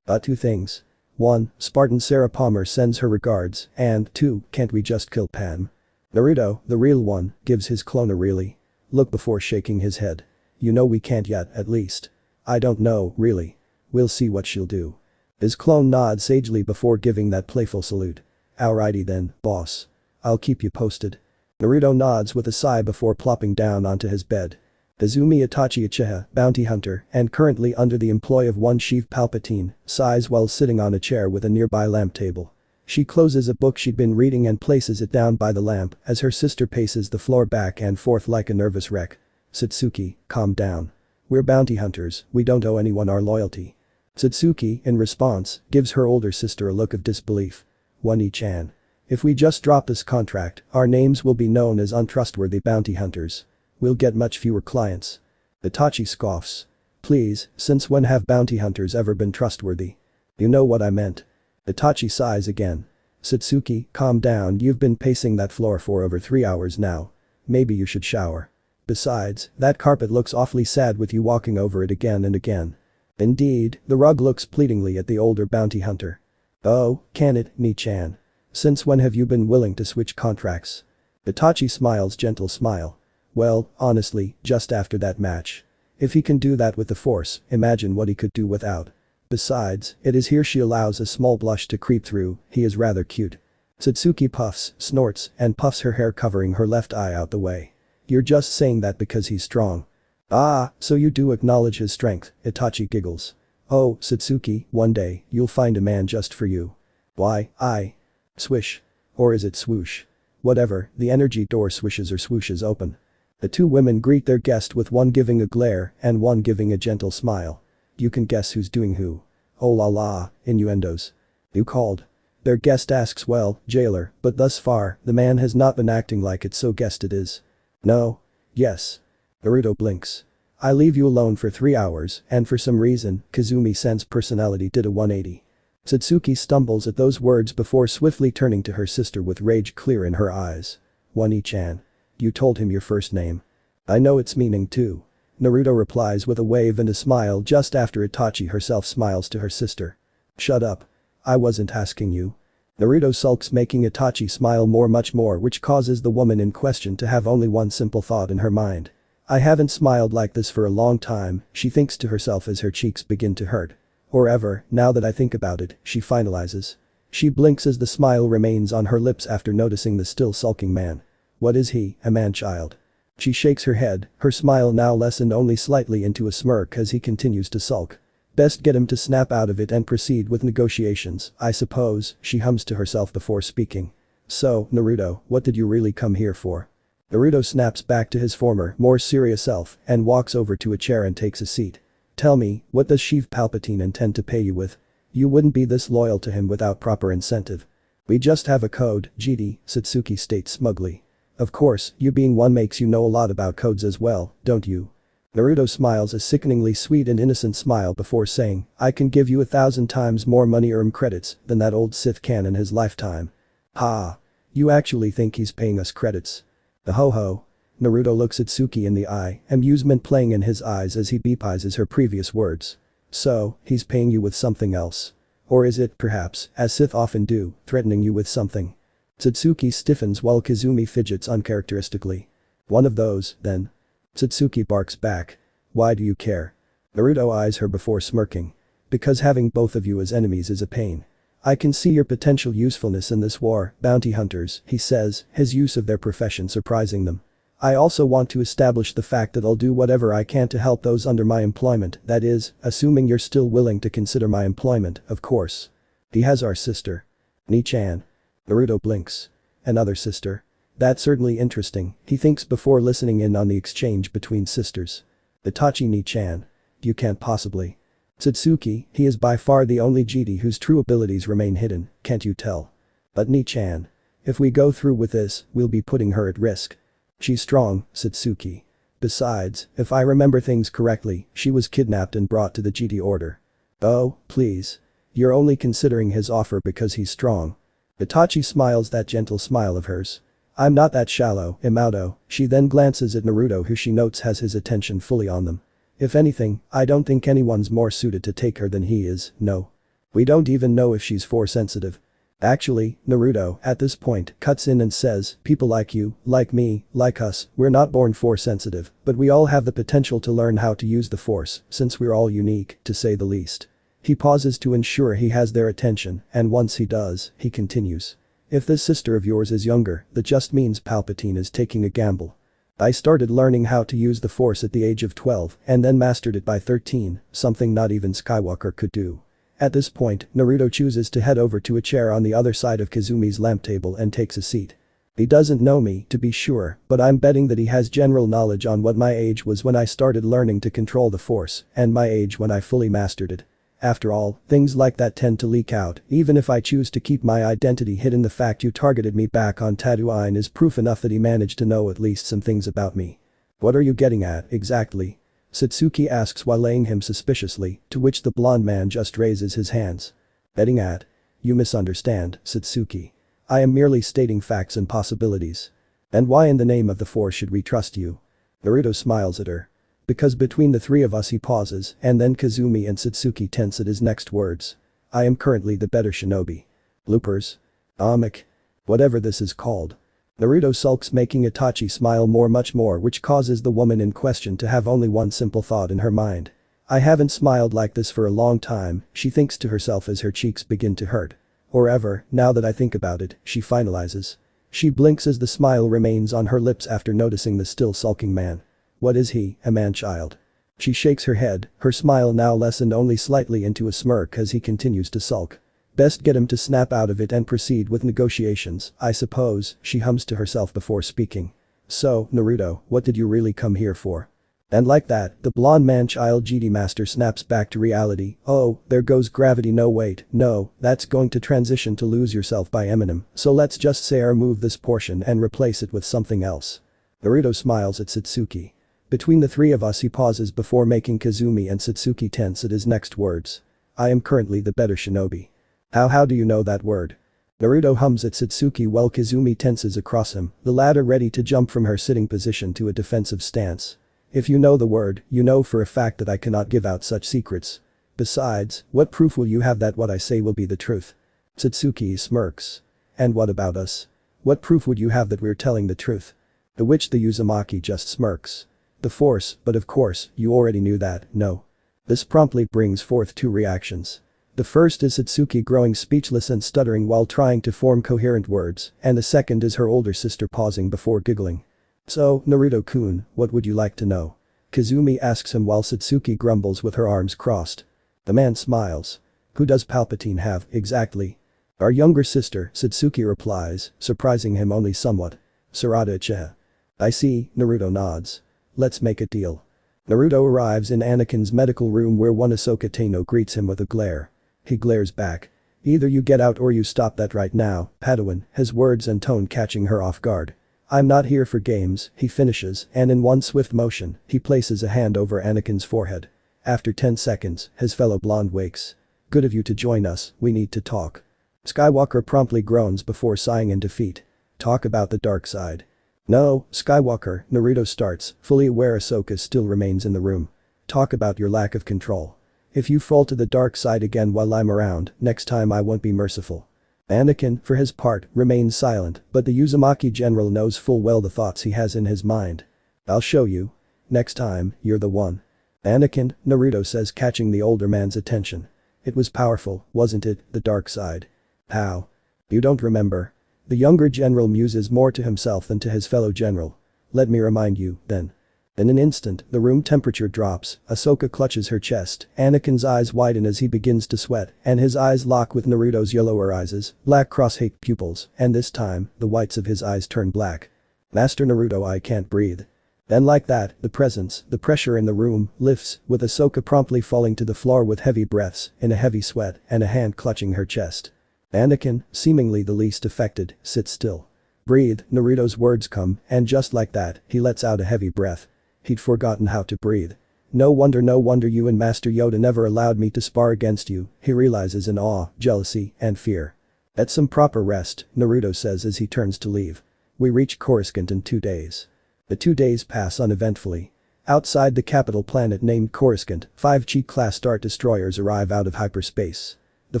Two things. 1. Spartan Sarah Palmer sends her regards, and 2. Can't we just kill Pam? Naruto, the real one, gives his clone a really look before shaking his head. You know we can't yet, at least. I don't know, really. We'll see what she'll do. His clone nods sagely before giving that playful salute. Alrighty then, boss. I'll keep you posted. Naruto nods with a sigh before plopping down onto his bed. Izumi Itachi Uchiha, bounty hunter, and currently under the employ of one Sheev Palpatine, sighs while sitting on a chair with a nearby lamp table. She closes a book she'd been reading and places it down by the lamp as her sister paces the floor back and forth like a nervous wreck. Satsuki, calm down. We're bounty hunters, we don't owe anyone our loyalty. Satsuki, in response, gives her older sister a look of disbelief. Wani-chan. If we just drop this contract, our names will be known as untrustworthy bounty hunters. We'll get much fewer clients. Itachi scoffs. Please, since when have bounty hunters ever been trustworthy? You know what I meant. Itachi sighs again. Satsuki, calm down, you've been pacing that floor for over 3 hours now. Maybe you should shower. Besides, that carpet looks awfully sad with you walking over it again and again. Indeed, the rug looks pleadingly at the older bounty hunter. Oh, can it, Ni-chan? Since when have you been willing to switch contracts? Itachi smiles gentle smile. Well, honestly, just after that match. If he can do that with the Force, imagine what he could do without. Besides, it is here she allows a small blush to creep through, he is rather cute. Satsuki puffs, snorts, and puffs her hair covering her left eye out the way. You're just saying that because he's strong. Ah, so you do acknowledge his strength, Itachi giggles. Oh, Satsuki, one day, you'll find a man just for you. Why, I. Swish. Or is it swoosh? Whatever, the energy door swishes or swooshes open. The two women greet their guest with one giving a glare and one giving a gentle smile. You can guess who's doing who. Oh la la, innuendos. You called. Their guest asks well, jailer, but thus far, the man has not been acting like it, so guessed it is. No. Yes. Naruto blinks. I leave you alone for 3 hours and for some reason, Kazumi-san's personality did a 180. Satsuki stumbles at those words before swiftly turning to her sister with rage clear in her eyes. Wani-chan. You told him your first name. I know its meaning too. Naruto replies with a wave and a smile just after Itachi herself smiles to her sister. Shut up. I wasn't asking you. Naruto sulks, making Itachi smile much more, which causes the woman in question to have only one simple thought in her mind. I haven't smiled like this for a long time, she thinks to herself as her cheeks begin to hurt. Or ever, now that I think about it, she finalizes. She blinks as the smile remains on her lips after noticing the still sulking man. What is he, a man-child? She shakes her head, her smile now lessened only slightly into a smirk as he continues to sulk. Best get him to snap out of it and proceed with negotiations, I suppose, she hums to herself before speaking. So, Naruto, what did you really come here for? Naruto snaps back to his former, more serious self and walks over to a chair and takes a seat. Tell me, what does Sheev Palpatine intend to pay you with? You wouldn't be this loyal to him without proper incentive. We just have a code, GD, Satsuki states smugly. Of course, you being one makes you know a lot about codes as well, don't you? Naruto smiles a sickeningly sweet and innocent smile before saying, I can give you 1,000 times more money credits than that old Sith can in his lifetime. Ha. You actually think he's paying us credits? Ho ho. Naruto looks Satsuki in the eye, amusement playing in his eyes as he beepises her previous words. So, he's paying you with something else. Or is it, perhaps, as Sith often do, threatening you with something? Satsuki stiffens while Kazumi fidgets uncharacteristically. One of those, then. Satsuki barks back. Why do you care? Naruto eyes her before smirking. Because having both of you as enemies is a pain. I can see your potential usefulness in this war, bounty hunters, he says, his use of their profession surprising them. I also want to establish the fact that I'll do whatever I can to help those under my employment, that is, assuming you're still willing to consider my employment, of course. He has our sister. Ni-chan. Naruto blinks. Another sister. That's certainly interesting, he thinks before listening in on the exchange between sisters. Itachi Ni-chan. You can't possibly. Satsuki, he is by far the only GD whose true abilities remain hidden, can't you tell? But Ni-chan. If we go through with this, we'll be putting her at risk. She's strong, Satsuki. Besides, if I remember things correctly, she was kidnapped and brought to the GD order. Oh, please. You're only considering his offer because he's strong. Itachi smiles that gentle smile of hers. I'm not that shallow, Imauto. She then glances at Naruto who she notes has his attention fully on them. If anything, I don't think anyone's more suited to take her than he is, no. We don't even know if she's force sensitive. Actually, Naruto, at this point, cuts in and says, people like you, like me, like us, we're not born force sensitive, but we all have the potential to learn how to use the force, since we're all unique, to say the least. He pauses to ensure he has their attention, and once he does, he continues. If this sister of yours is younger, that just means Palpatine is taking a gamble. I started learning how to use the force at the age of 12 and then mastered it by 13, something not even Skywalker could do. At this point, Naruto chooses to head over to a chair on the other side of Kazumi's lamp table and takes a seat. He doesn't know me, to be sure, but I'm betting that he has general knowledge on what my age was when I started learning to control the force, and my age when I fully mastered it. After all, things like that tend to leak out, even if I choose to keep my identity hidden. The fact you targeted me back on Tatooine is proof enough that he managed to know at least some things about me. What are you getting at, exactly? Satsuki asks while laying him suspiciously, to which the blonde man just raises his hands. Betting at? You misunderstand, Satsuki. I am merely stating facts and possibilities. And why in the name of the Force should we trust you? Naruto smiles at her. Because between the three of us, he pauses, and then Kazumi and Satsuki tense at his next words. I am currently the better shinobi. Loopers? Amic? Whatever this is called. Naruto sulks, making Itachi smile much more, which causes the woman in question to have only one simple thought in her mind. I haven't smiled like this for a long time, she thinks to herself as her cheeks begin to hurt. Or ever, now that I think about it, she finalizes. She blinks as the smile remains on her lips after noticing the still sulking man. What is he, a man-child? She shakes her head, her smile now lessened only slightly into a smirk as he continues to sulk. Best get him to snap out of it and proceed with negotiations, I suppose, she hums to herself before speaking. So, Naruto, what did you really come here for? And like that, the blonde man-child GD master snaps back to reality. Oh, there goes gravity. No wait, no, that's going to transition to Lose Yourself by Eminem, so let's just say remove this portion and replace it with something else. Naruto smiles at Satsuki. Between the three of us, he pauses before making Kazumi and Satsuki tense at his next words. I am currently the better shinobi. How do you know that word? Naruto hums at Satsuki while Kazumi tenses across him, the latter ready to jump from her sitting position to a defensive stance. If you know the word, you know for a fact that I cannot give out such secrets. Besides, what proof will you have that what I say will be the truth? Satsuki smirks. And what about us? What proof would you have that we're telling the truth? To which the Uzumaki just smirks. The Force, but of course, you already knew that, no. This promptly brings forth two reactions. The first is Satsuki growing speechless and stuttering while trying to form coherent words, and the second is her older sister pausing before giggling. So, Naruto-kun, what would you like to know? Kazumi asks him while Satsuki grumbles with her arms crossed. The man smiles. Who does Palpatine have, exactly? Our younger sister, Satsuki replies, surprising him only somewhat. Sarada Uchiha. I see, Naruto nods. Let's make a deal. Naruto arrives in Anakin's medical room where one Ahsoka Tano greets him with a glare. He glares back. Either you get out or you stop that right now, Padawan, his words and tone catching her off guard. I'm not here for games, he finishes, and in one swift motion, he places a hand over Anakin's forehead. After 10 seconds, his fellow blonde wakes. Good of you to join us, we need to talk. Skywalker promptly groans before sighing in defeat. Talk about the dark side. No, Skywalker, Naruto starts, fully aware Ahsoka still remains in the room. Talk about your lack of control. If you fall to the dark side again while I'm around, next time I won't be merciful. Anakin, for his part, remains silent, but the Uzumaki general knows full well the thoughts he has in his mind. I'll show you. Next time, you're the one. Anakin, Naruto says, catching the older man's attention. It was powerful, wasn't it, the dark side? How? You don't remember. The younger general muses more to himself than to his fellow general. Let me remind you, then. In an instant, the room temperature drops, Ahsoka clutches her chest, Anakin's eyes widen as he begins to sweat, and his eyes lock with Naruto's yellower eyes, black cross-hake pupils, and this time, the whites of his eyes turn black. Master Naruto, I can't breathe. Then like that, the pressure in the room, lifts, with Ahsoka promptly falling to the floor with heavy breaths, in a heavy sweat, and a hand clutching her chest. Anakin, seemingly the least affected, sits still. Breathe, Naruto's words come, and just like that, he lets out a heavy breath. He'd forgotten how to breathe. No wonder you and Master Yoda never allowed me to spar against you, he realizes in awe, jealousy, and fear. Get some proper rest, Naruto says as he turns to leave. We reach Coruscant in 2 days. The 2 days pass uneventfully. Outside the capital planet named Coruscant, 5 Chi-class Star Destroyers arrive out of hyperspace. The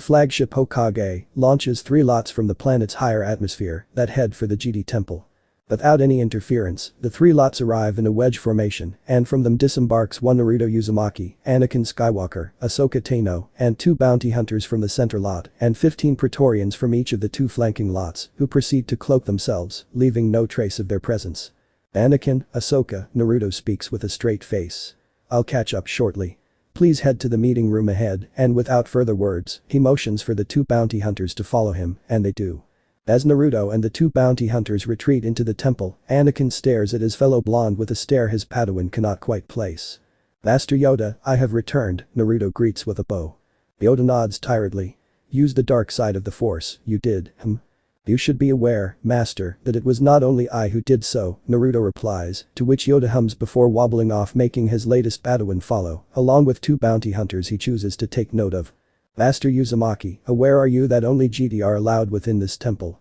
flagship Hokage launches 3 lots from the planet's higher atmosphere that head for the GD Temple. Without any interference, the 3 lots arrive in a wedge formation, and from them disembarks one Naruto Uzumaki, Anakin Skywalker, Ahsoka Tano, and 2 bounty hunters from the center lot, and 15 Praetorians from each of the 2 flanking lots, who proceed to cloak themselves, leaving no trace of their presence. Anakin, Ahsoka, Naruto speaks with a straight face. I'll catch up shortly. Please head to the meeting room ahead, and without further words, he motions for the 2 bounty hunters to follow him, and they do. As Naruto and the 2 bounty hunters retreat into the temple, Anakin stares at his fellow blonde with a stare his Padawan cannot quite place. Master Yoda, I have returned, Naruto greets with a bow. Yoda nods tiredly. Use the dark side of the Force, you did, You should be aware, Master, that it was not only I who did so, Naruto replies, to which Yoda hums before wobbling off, making his latest Padawan follow, along with 2 bounty hunters he chooses to take note of. Master Uzumaki, aware are you that only GD are allowed within this temple,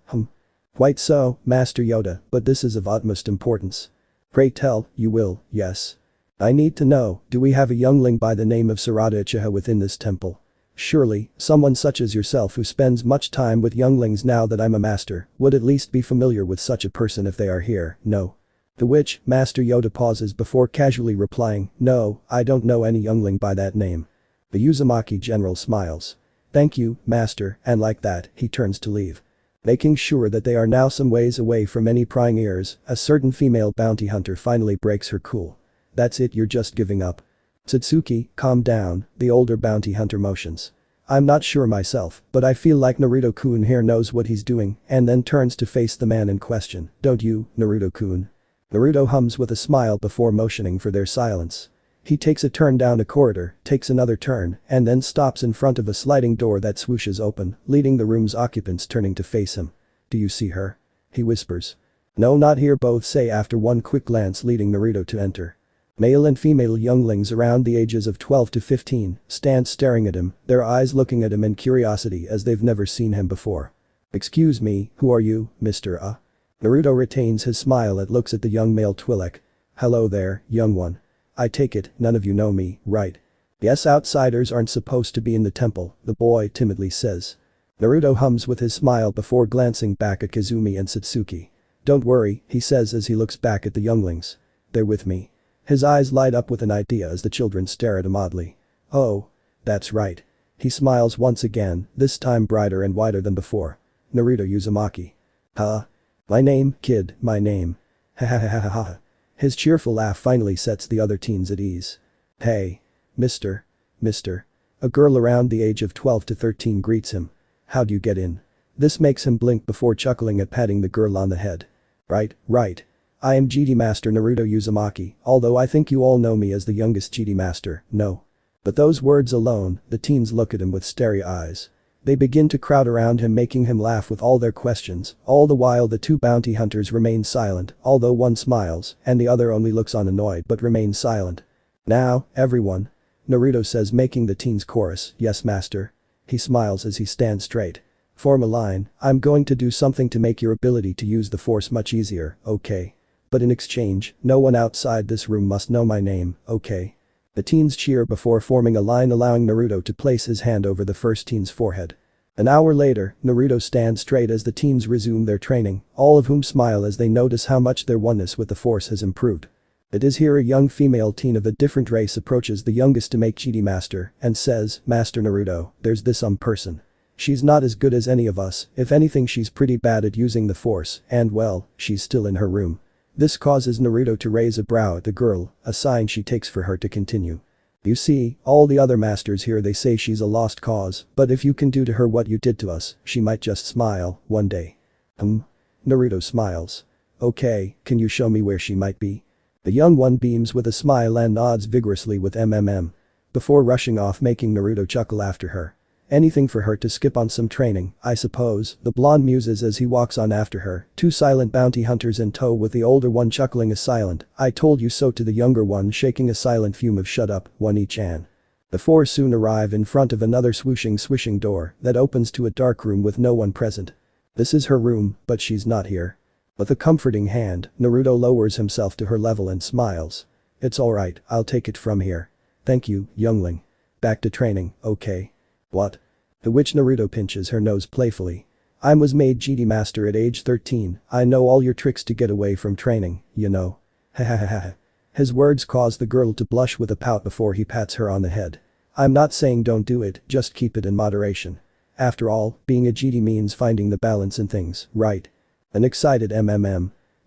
Quite so, Master Yoda, but this is of utmost importance. Pray tell, you will, yes. I need to know, do we have a youngling by the name of Sarada Uchiha within this temple? Surely, someone such as yourself who spends much time with younglings now that I'm a master, would at least be familiar with such a person if they are here, no? To which, Master Yoda pauses before casually replying, no, I don't know any youngling by that name. The Uzumaki general smiles. Thank you, Master, and like that, he turns to leave. Making sure that they are now some ways away from any prying ears, a certain female bounty hunter finally breaks her cool. That's it, you're just giving up. Satsuki, calm down, the older bounty hunter motions. I'm not sure myself, but I feel like Naruto-kun here knows what he's doing, and then turns to face the man in question. Don't you, Naruto-kun? Naruto hums with a smile before motioning for their silence. He takes a turn down a corridor, takes another turn, and then stops in front of a sliding door that swooshes open, leading the room's occupants turning to face him. Do you see her? He whispers. No, not here, both say after one quick glance, leading Naruto to enter. Male and female younglings around the ages of 12 to 15 stand staring at him, their eyes looking at him in curiosity as they've never seen him before. Excuse me, who are you, Mr. Naruto retains his smile and looks at the young male Twi'lek. Hello there, young one. I take it, none of you know me, right? Yes, outsiders aren't supposed to be in the temple, the boy timidly says. Naruto hums with his smile before glancing back at Kazumi and Satsuki. Don't worry, he says as he looks back at the younglings. They're with me. His eyes light up with an idea as the children stare at him oddly. Oh. That's right. He smiles once again, this time brighter and wider than before. Naruto Uzumaki. Huh? My name, kid, my name. Ha ha ha ha ha. His cheerful laugh finally sets the other teens at ease. Hey. Mister. A girl around the age of 12 to 13 greets him. How'd you get in? This makes him blink before chuckling at patting the girl on the head. Right. I am GD Master Naruto Uzumaki, although I think you all know me as the youngest GD Master, no. But those words alone, the teens look at him with starry eyes. They begin to crowd around him, making him laugh with all their questions. All the while the two bounty hunters remain silent, although one smiles and the other only looks on annoyed but remains silent. "Now, everyone," Naruto says, making the teens chorus. "Yes, master." He smiles as he stands straight. "Form a line. I'm going to do something to make your ability to use the force much easier, okay? But in exchange, no one outside this room must know my name, okay?" The teens cheer before forming a line, allowing Naruto to place his hand over the first teen's forehead. An hour later, Naruto stands straight as the teens resume their training, all of whom smile as they notice how much their oneness with the force has improved. It is here a young female teen of a different race approaches the youngest to make GD master and says, "Master Naruto, there's this person. She's not as good as any of us, if anything she's pretty bad at using the force and well, she's still in her room." This causes Naruto to raise a brow at the girl, a sign she takes for her to continue. "You see, all the other masters here, they say she's a lost cause, but if you can do to her what you did to us, she might just smile one day." Naruto smiles. "Okay, can you show me where she might be?" The young one beams with a smile and nods vigorously with before rushing off, making Naruto chuckle after her. "Anything for her to skip on some training, I suppose," the blonde muses as he walks on after her, two silent bounty hunters in tow with the older one chuckling a silent "I told you so" to the younger one, shaking a silent fume of "shut up, one-e-chan." The four soon arrive in front of another swishing door that opens to a dark room with no one present. This is her room, but she's not here. With a comforting hand, Naruto lowers himself to her level and smiles. "It's alright, I'll take it from here. Thank you, youngling. Back to training, okay?" "What?" To which Naruto pinches her nose playfully. "I was made GD master at age 13, I know all your tricks to get away from training, you know." Ha. His words cause the girl to blush with a pout before he pats her on the head. "I'm not saying don't do it, just keep it in moderation. After all, being a GD means finding the balance in things, right?" An excited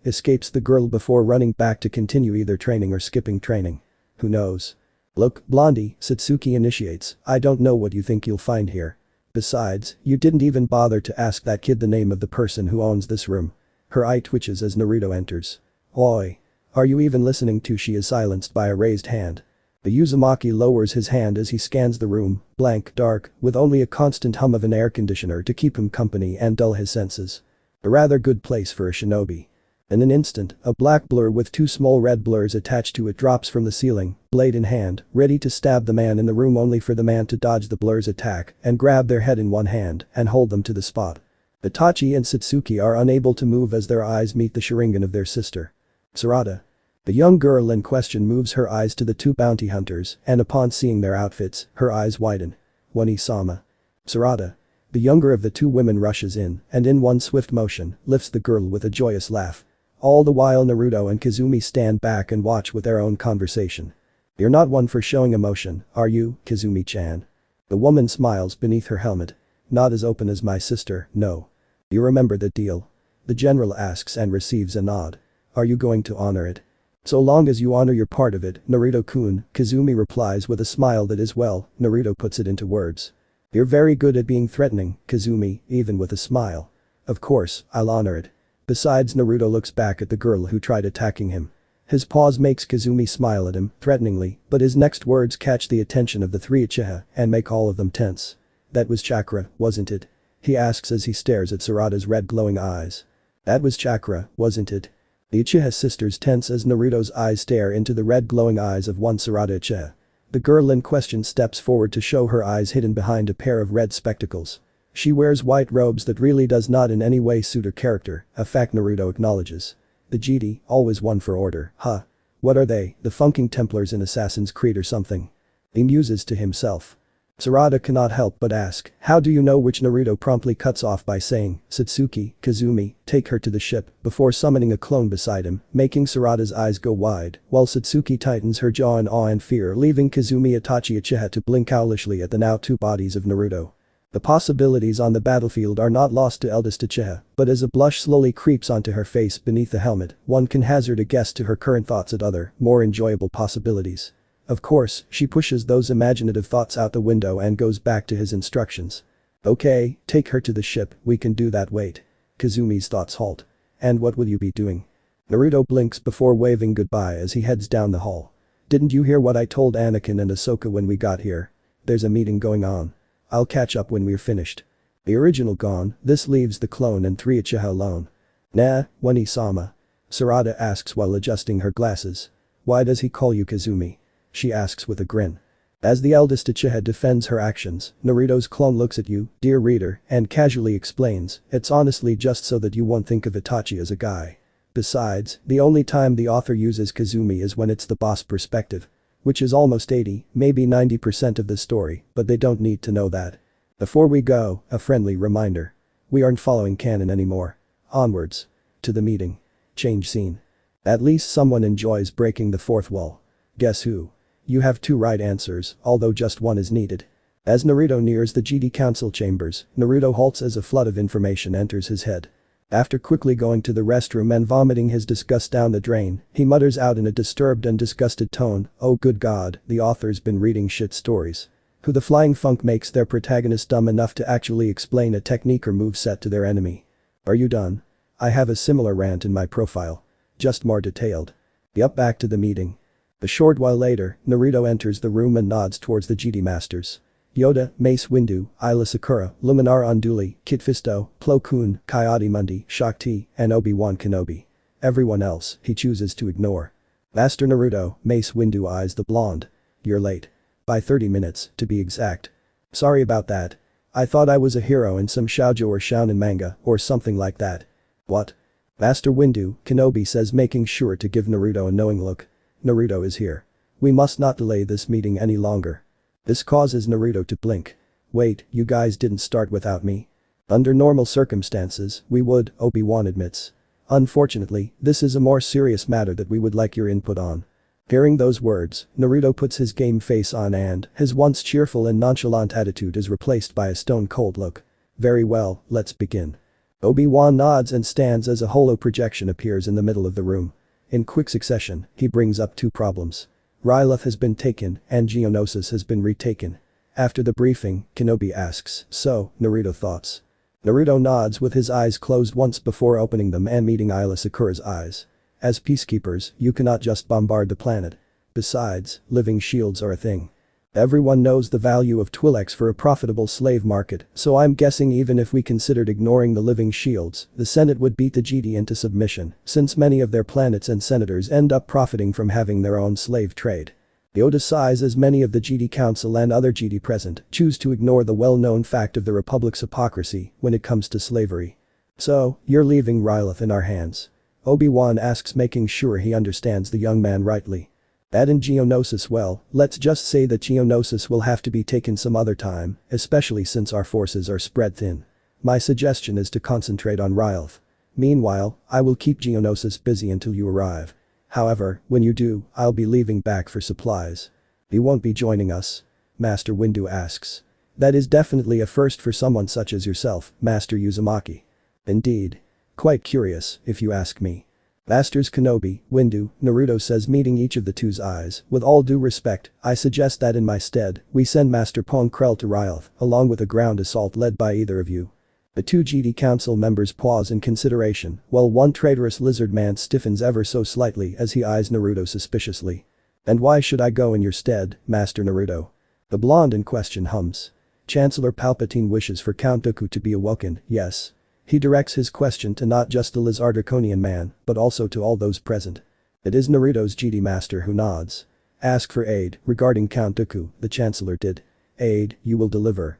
escapes the girl before running back to continue either training or skipping training. Who knows? "Look, Blondie," Satsuki initiates, "I don't know what you think you'll find here. Besides, you didn't even bother to ask that kid the name of the person who owns this room." Her eye twitches as Naruto enters. "Oi. Are you even listening to?" She is silenced by a raised hand. The Uzumaki lowers his hand as he scans the room, blank, dark, with only a constant hum of an air conditioner to keep him company and dull his senses. A rather good place for a shinobi. In an instant, a black blur with two small red blurs attached to it drops from the ceiling, blade in hand, ready to stab the man in the room, only for the man to dodge the blur's attack and grab their head in one hand and hold them to the spot. Itachi and Satsuki are unable to move as their eyes meet the Sharingan of their sister. Sarada. The young girl in question moves her eyes to the two bounty hunters and upon seeing their outfits, her eyes widen. "One-sama." Sarada. The younger of the two women rushes in and in one swift motion lifts the girl with a joyous laugh. All the while Naruto and Kazumi stand back and watch with their own conversation. "You're not one for showing emotion, are you, Kazumi-chan?" The woman smiles beneath her helmet. "Not as open as my sister, no." "You remember the deal?" The general asks and receives a nod. "Are you going to honor it?" "So long as you honor your part of it, Naruto-kun," Kazumi replies with a smile that is well, Naruto puts it into words. "You're very good at being threatening, Kazumi," even with a smile. "Of course, I'll honor it." Besides, Naruto looks back at the girl who tried attacking him. His pause makes Kazumi smile at him, threateningly, but his next words catch the attention of the three Uchiha and make all of them tense. "That was chakra, wasn't it?" he asks as he stares at Sarada's red glowing eyes. "That was chakra, wasn't it?" The Uchiha sisters tense as Naruto's eyes stare into the red glowing eyes of one Sarada Uchiha. The girl in question steps forward to show her eyes hidden behind a pair of red spectacles. She wears white robes that really does not in any way suit her character, a fact Naruto acknowledges. The GD, always one for order, huh? What are they, the funking Templars in Assassin's Creed or something? He muses to himself. Sarada cannot help but ask, "How do you know?" which Naruto promptly cuts off by saying, "Satsuki, Kazumi, take her to the ship," before summoning a clone beside him, making Sarada's eyes go wide, while Satsuki tightens her jaw in awe and fear, leaving Kazumi Itachi Uchiha to blink owlishly at the now two bodies of Naruto. The possibilities on the battlefield are not lost to eldest Uchiha, but as a blush slowly creeps onto her face beneath the helmet, one can hazard a guess to her current thoughts at other, more enjoyable possibilities. Of course, she pushes those imaginative thoughts out the window and goes back to his instructions. "Okay, take her to the ship, we can do that, wait." Kazumi's thoughts halt. "And what will you be doing?" Naruto blinks before waving goodbye as he heads down the hall. "Didn't you hear what I told Anakin and Ahsoka when we got here? There's a meeting going on. I'll catch up when we're finished. The original gone, this leaves the clone and 3 Uchiha alone. Nah, Wani-sama. Sarada asks while adjusting her glasses. Why does he call you Kazumi? She asks with a grin. As the eldest Uchiha defends her actions, Naruto's clone looks at you, dear reader, and casually explains, it's honestly just so that you won't think of Itachi as a guy. Besides, the only time the author uses Kazumi is when it's the boss perspective. Which is almost 80, maybe 90% of the story, but they don't need to know that. Before we go, a friendly reminder. We aren't following canon anymore. Onwards. To the meeting. Change scene. At least someone enjoys breaking the fourth wall. Guess who? You have 2 right answers, although just one is needed. As Naruto nears the GD Council chambers, Naruto halts as a flood of information enters his head. After quickly going to the restroom and vomiting his disgust down the drain, he mutters out in a disturbed and disgusted tone, oh good god, the author's been reading shit stories. Who the flying funk makes their protagonist dumb enough to actually explain a technique or moveset to their enemy. Are you done? I have a similar rant in my profile. Just more detailed. Yup, back to the meeting. A short while later, Naruto enters the room and nods towards the GD Masters. Yoda, Mace Windu, Ayla Sakura, Luminar Unduli, Kit Fisto, Plo Koon, Coyote Mundi, Shakti, and Obi-Wan Kenobi. Everyone else, he chooses to ignore. Master Naruto, Mace Windu eyes the blonde. You're late. By 30 minutes, to be exact. Sorry about that. I thought I was a hero in some shoujo or shounen manga, or something like that. What? Master Windu, Kenobi says, making sure to give Naruto a knowing look. Naruto is here. We must not delay this meeting any longer. This causes Naruto to blink. Wait, you guys didn't start without me? Under normal circumstances, we would, Obi-Wan admits. Unfortunately, this is a more serious matter that we would like your input on. Hearing those words, Naruto puts his game face on and his once cheerful and nonchalant attitude is replaced by a stone-cold look. Very well, let's begin. Obi-Wan nods and stands as a holo projection appears in the middle of the room. In quick succession, he brings up 2 problems. Rylith has been taken and Geonosis has been retaken. After the briefing, Kenobi asks, so, Naruto thoughts? Naruto nods with his eyes closed once before opening them and meeting Ayla Sakura's eyes. As peacekeepers, you cannot just bombard the planet. Besides, living shields are a thing. Everyone knows the value of Twi'leks for a profitable slave market, so I'm guessing even if we considered ignoring the living shields, the Senate would beat the GD into submission, since many of their planets and senators end up profiting from having their own slave trade. Yoda sighs as many of the GD Council and other GD present choose to ignore the well-known fact of the Republic's hypocrisy when it comes to slavery. So, you're leaving Rylith in our hands? Obi-Wan asks, making sure he understands the young man rightly. That in Geonosis, well, let's just say that Geonosis will have to be taken some other time, especially since our forces are spread thin. My suggestion is to concentrate on Rylith. Meanwhile, I will keep Geonosis busy until you arrive. However, when you do, I'll be leaving back for supplies. You won't be joining us? Master Windu asks. That is definitely a first for someone such as yourself, Master Uzumaki. Indeed. Quite curious, if you ask me. Masters Kenobi, Windu, Naruto says, meeting each of the 2's eyes. With all due respect, I suggest that in my stead, we send Master Pong Krell to Rylith, along with a ground assault led by either of you. The 2 GD Council members pause in consideration, while one traitorous lizard man stiffens ever so slightly as he eyes Naruto suspiciously. And why should I go in your stead, Master Naruto? The blonde in question hums. Chancellor Palpatine wishes for Count Dooku to be awoken, yes. He directs his question to not just the Lizard-Draconian man, but also to all those present. It is Naruto's GD Master who nods. Ask for aid, regarding Count Dooku, the Chancellor did. Aid, you will deliver,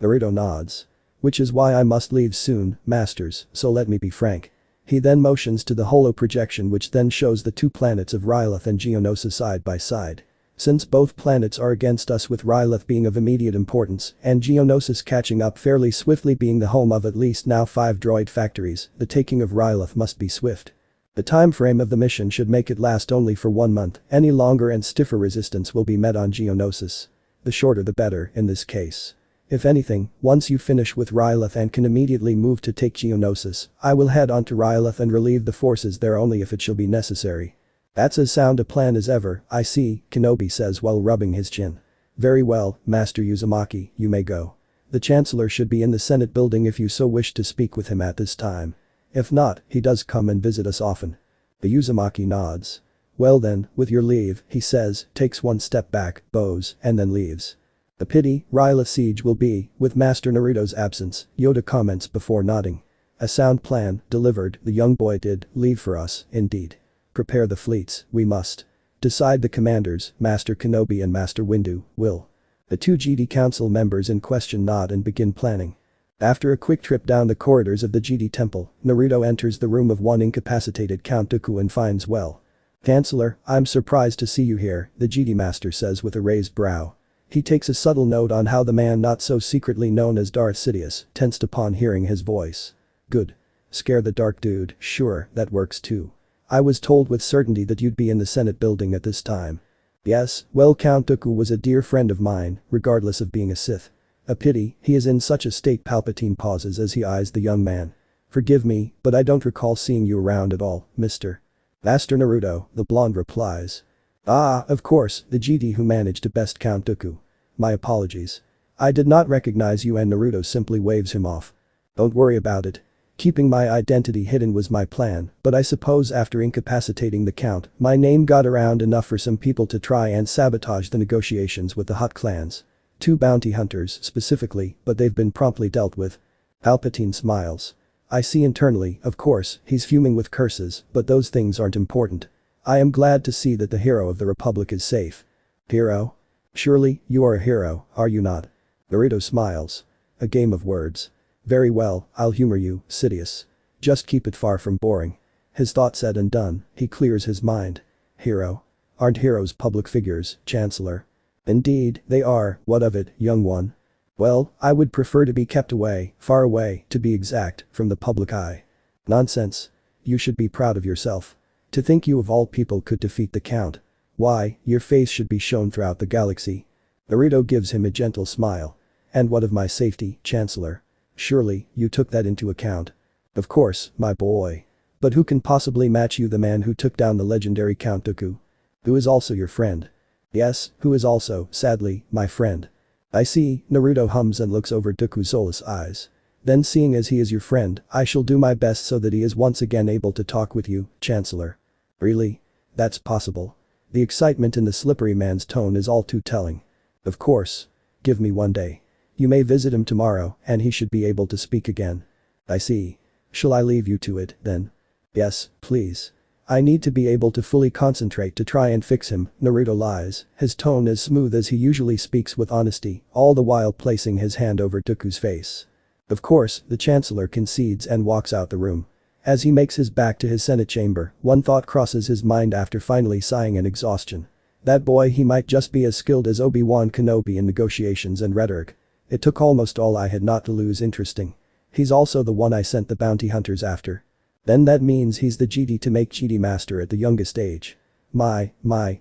Naruto nods. Which is why I must leave soon, Masters, so let me be frank. He then motions to the holo projection, which then shows the 2 planets of Rylith and Geonosis side by side. Since both planets are against us, with Rylith being of immediate importance and Geonosis catching up fairly swiftly, being the home of at least now 5 droid factories, the taking of Rylith must be swift. The time frame of the mission should make it last only for 1 month, any longer and stiffer resistance will be met on Geonosis. The shorter the better in this case. If anything, once you finish with Rylith and can immediately move to take Geonosis, I will head on to Rylith and relieve the forces there only if it shall be necessary. That's as sound a plan as ever, I see, Kenobi says while rubbing his chin. Very well, Master Uzumaki, you may go. The Chancellor should be in the Senate building if you so wish to speak with him at this time. If not, he does come and visit us often. The Uzumaki nods. Well then, with your leave, he says, takes 1 step back, bows, and then leaves. A pity Ryla siege will be, with Master Naruto's absence, Yoda comments before nodding. A sound plan, delivered, the young boy did, leave for us, indeed. Prepare the fleets, we must. Decide the commanders, Master Kenobi and Master Windu, will. The two GD council members in question nod and begin planning. After a quick trip down the corridors of the GD temple, Naruto enters the room of one incapacitated Count Dooku and finds well. Chancellor, I'm surprised to see you here, the GD master says with a raised brow. He takes a subtle note on how the man not so secretly known as Darth Sidious tensed upon hearing his voice. Good. Scare the dark dude, sure, that works too. I was told with certainty that you'd be in the Senate building at this time. Yes, well Count Dooku was a dear friend of mine, regardless of being a Sith. A pity, he is in such a state. Palpatine pauses as he eyes the young man. Forgive me, but I don't recall seeing you around at all, Mr. Master Naruto, the blonde replies. Ah, of course, the GD who managed to best Count Dooku. My apologies. I did not recognize you, and Naruto simply waves him off. Don't worry about it. Keeping my identity hidden was my plan, but I suppose after incapacitating the Count, my name got around enough for some people to try and sabotage the negotiations with the Hut clans. 2 bounty hunters specifically, but they've been promptly dealt with. Palpatine smiles. I see. Internally, of course, he's fuming with curses, but those things aren't important. I am glad to see that the hero of the Republic is safe. Hero? Surely, you are a hero, are you not? Naruto smiles. A game of words. Very well, I'll humor you, Sidious. Just keep it far from boring. His thought said and done, he clears his mind. Hero? Aren't heroes public figures, Chancellor? Indeed, they are, what of it, young one? Well, I would prefer to be kept away, far away, to be exact, from the public eye. Nonsense. You should be proud of yourself. To think you of all people could defeat the Count. Why, your face should be shown throughout the galaxy. Naruto gives him a gentle smile. And what of my safety, Chancellor? Surely, you took that into account. Of course, my boy. But who can possibly match you, the man who took down the legendary Count Dooku? Who is also your friend. Yes, who is also, sadly, my friend. I see, Naruto hums and looks over Dooku's soulless eyes. Then seeing as he is your friend, I shall do my best so that he is once again able to talk with you, Chancellor. Really? That's possible. The excitement in the slippery man's tone is all too telling. Of course. Give me one day. You may visit him tomorrow, and he should be able to speak again. I see. Shall I leave you to it, then? Yes, please. I need to be able to fully concentrate to try and fix him, Naruto lies, his tone as smooth as he usually speaks with honesty, all the while placing his hand over Dooku's face. Of course, the Chancellor concedes and walks out the room. As he makes his back to his Senate chamber, one thought crosses his mind after finally sighing in exhaustion. That boy, he might just be as skilled as Obi-Wan Kenobi in negotiations and rhetoric. It took almost all I had not to lose interesting. He's also the one I sent the bounty hunters after. Then that means he's the GD to make GD master at the youngest age. My,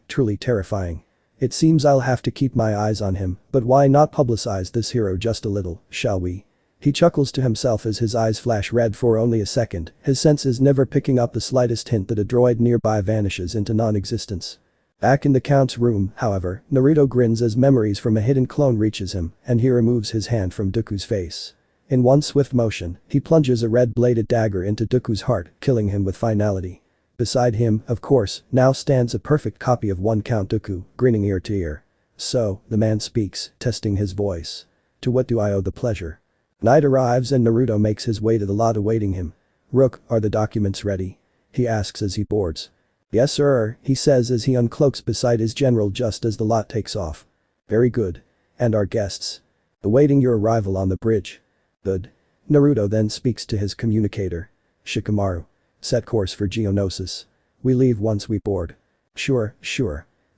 truly terrifying. It seems I'll have to keep my eyes on him, but why not publicize this hero just a little, shall we? He chuckles to himself as his eyes flash red for only a second, his senses never picking up the slightest hint that a droid nearby vanishes into non-existence. Back in the Count's room, however, Naruto grins as memories from a hidden clone reaches him, and he removes his hand from Dooku's face. In one swift motion, he plunges a red-bladed dagger into Dooku's heart, killing him with finality. Beside him, of course, now stands a perfect copy of one Count Dooku, grinning ear to ear. So, the man speaks, testing his voice. To what do I owe the pleasure? Night arrives and Naruto makes his way to the lot awaiting him. Rook, are the documents ready? He asks as he boards. Yes sir, he says as he uncloaks beside his general just as the lot takes off. Very good. And our guests? Awaiting your arrival on the bridge. Good. Naruto then speaks to his communicator. Shikamaru. Set course for Geonosis. We leave once we board. Sure.